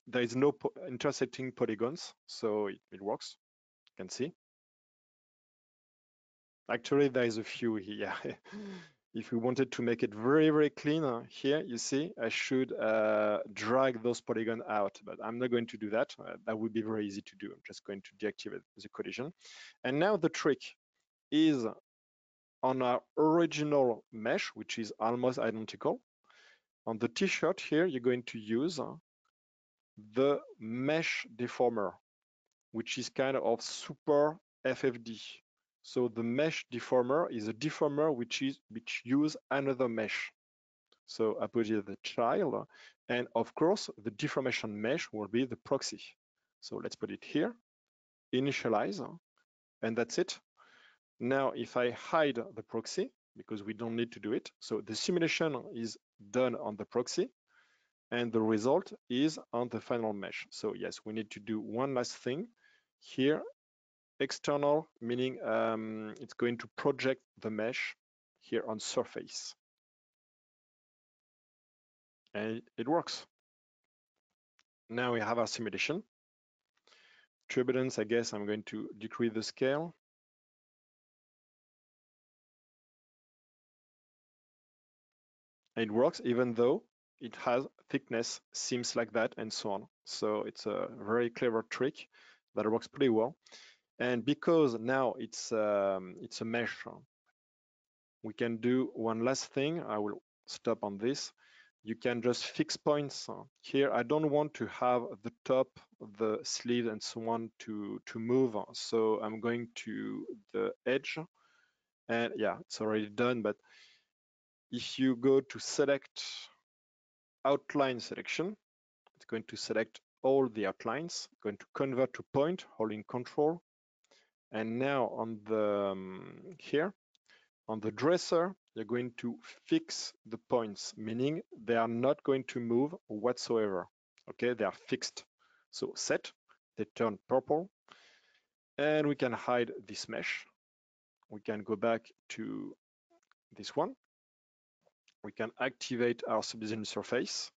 there is no intersecting polygons, so it works. You can see. Actually, there is a few here. If we wanted to make it very, very clean here, you see, I should drag those polygons out, but I'm not going to do that. That would be very easy to do. I'm just going to deactivate the collision. And now the trick is on our original mesh, which is almost identical. On the t-shirt here, you're going to use the mesh deformer, which is kind of super FFD. So the mesh deformer is a deformer which use another mesh. So I put it the child, and of course the deformation mesh will be the proxy. So let's put it here, initialize, and that's it. Now if I hide the proxy, because we don't need to do it, so the simulation is done on the proxy, and the result is on the final mesh. So yes, we need to do one last thing here. External, meaning it's going to project the mesh here on surface. And it works. Now we have our simulation. Turbulence, I guess I'm going to decrease the scale. And it works even though it has thickness, seems like that, and so on. So it's a very clever trick that works pretty well. And because now it's a mesh, we can do one last thing. I will stop on this. You can just fix points here. I don't want to have the top, the sleeve, and so on to move. So I'm going to the edge, and yeah, it's already done. But if you go to select outline selection, it's going to select all the outlines, going to convert to point, holding Control. And now on the here, on the dresser, you're going to fix the points, meaning they are not going to move whatsoever. Okay, they are fixed. So set, they turn purple. And we can hide this mesh. We can go back to this one. We can activate our subdivision surface.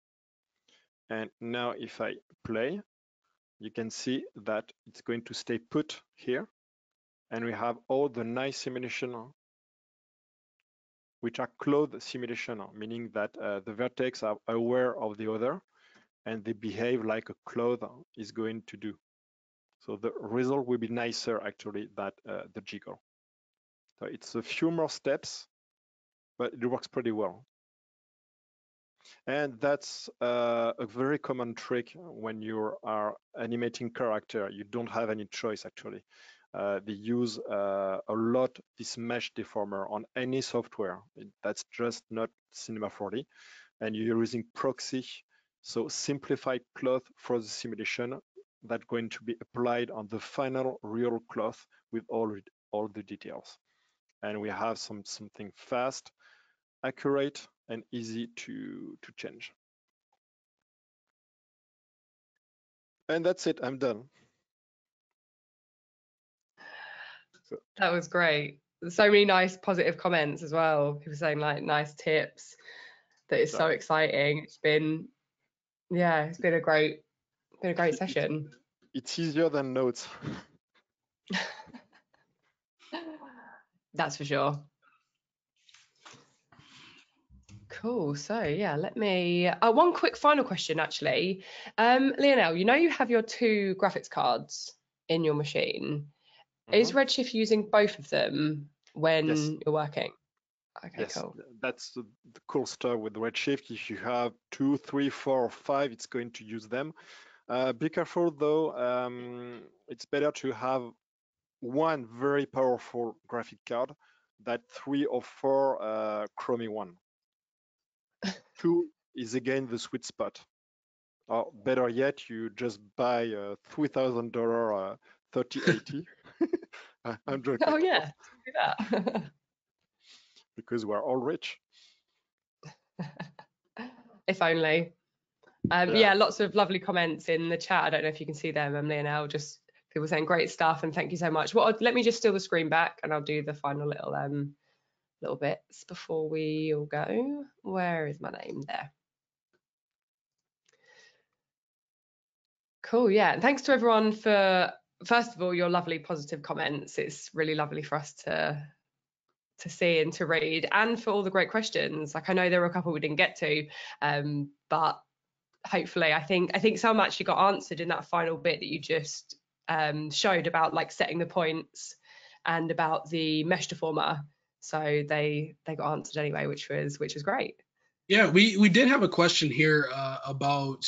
And now if I play, you can see that it's going to stay put here. And we have all the nice simulation, which are clothed simulation, meaning that the vertex are aware of the other and they behave like a cloth is going to do. So the result will be nicer actually than the jiggle. So it's a few more steps, but it works pretty well. And that's a very common trick when you are animating character. You don't have any choice actually. They use a lot this mesh deformer on any software. That's just not Cinema 4D. And you're using proxy, so simplified cloth for the simulation that's going to be applied on the final real cloth with all the details. And we have something fast, accurate, and easy to change. And that's it, I'm done. That was great. So many nice positive comments as well. People saying like nice tips. That is so exciting. It's been, yeah, it's been a great session. It's easier than notes. That's for sure. Cool. So yeah, let me one quick final question actually. Lionel, you know you have your two graphics cards in your machine. Is Redshift using both of them when you're working? Okay, yes, cool. That's the cool stuff with Redshift. If you have 2, 3, 4, or 5, it's going to use them. Be careful though, it's better to have one very powerful graphic card than 3 or 4 crummy one. 2 is again the sweet spot. Or better yet, you just buy a $3,000 3080. I'm joking. Oh yeah, do that. Because we're all rich. If only. Yeah. Yeah, lots of lovely comments in the chat. I don't know if you can see them, Lionel, just people saying great stuff and thank you so much. Well, let me just steal the screen back and I'll do the final little bits before we all go. Where is my name? There. Cool, yeah. And thanks to everyone for, first of all, your lovely positive comments. It's really lovely for us to see and to read, and for all the great questions. Like, I know there were a couple we didn't get to, but hopefully I think some actually got answered in that final bit that you just showed about like setting the points and about the mesh deformer. So they got answered anyway, which was great. Yeah, we did have a question here about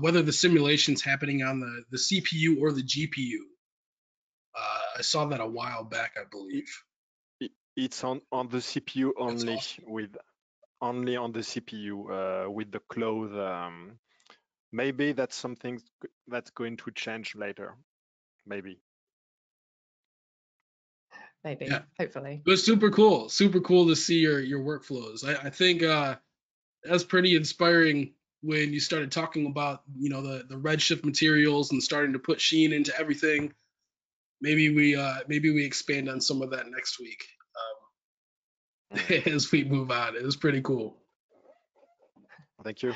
whether the simulation's happening on the CPU or the GPU. I saw that a while back, I believe. It's on the CPU only. Awesome. Only on the CPU with the cloth. Maybe that's something that's going to change later. Maybe. Yeah. Hopefully. It was super cool to see your workflows. I think that's pretty inspiring when you started talking about, you know, the Redshift materials and starting to put Sheen into everything. Maybe we expand on some of that next week as we move on. It was pretty cool. Thank you.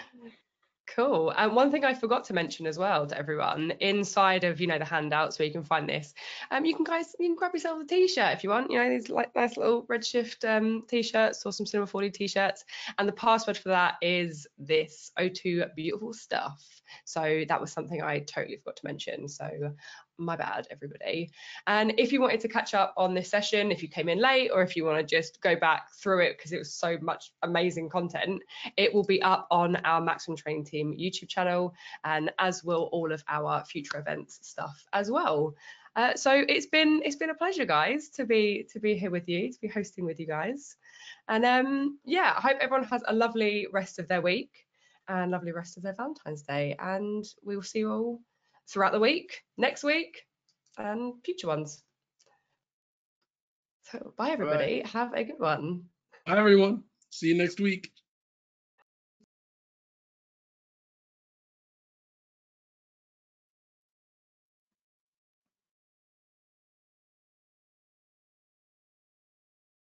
Cool. And one thing I forgot to mention as well to everyone, inside of, you know, the handouts where you can find this, you can grab yourself a t-shirt if you want, you know, these like nice little Redshift t-shirts or some Cinema 4D t-shirts, and the password for that is this O2 beautiful stuff. So that was something I totally forgot to mention, so my bad, everybody. And if you wanted to catch up on this session, if you came in late, or if you want to just go back through it because it was so much amazing content, it will be up on our Maximum Training Team YouTube channel, and as will all of our future events stuff as well. So it's been a pleasure, guys, to be here with you, to be hosting with you guys. And yeah, I hope everyone has a lovely rest of their week and lovely rest of their Valentine's Day, and we will see you all throughout the week, next week, and future ones. So bye everybody. Bye. Have a good one. Bye everyone. See you next week.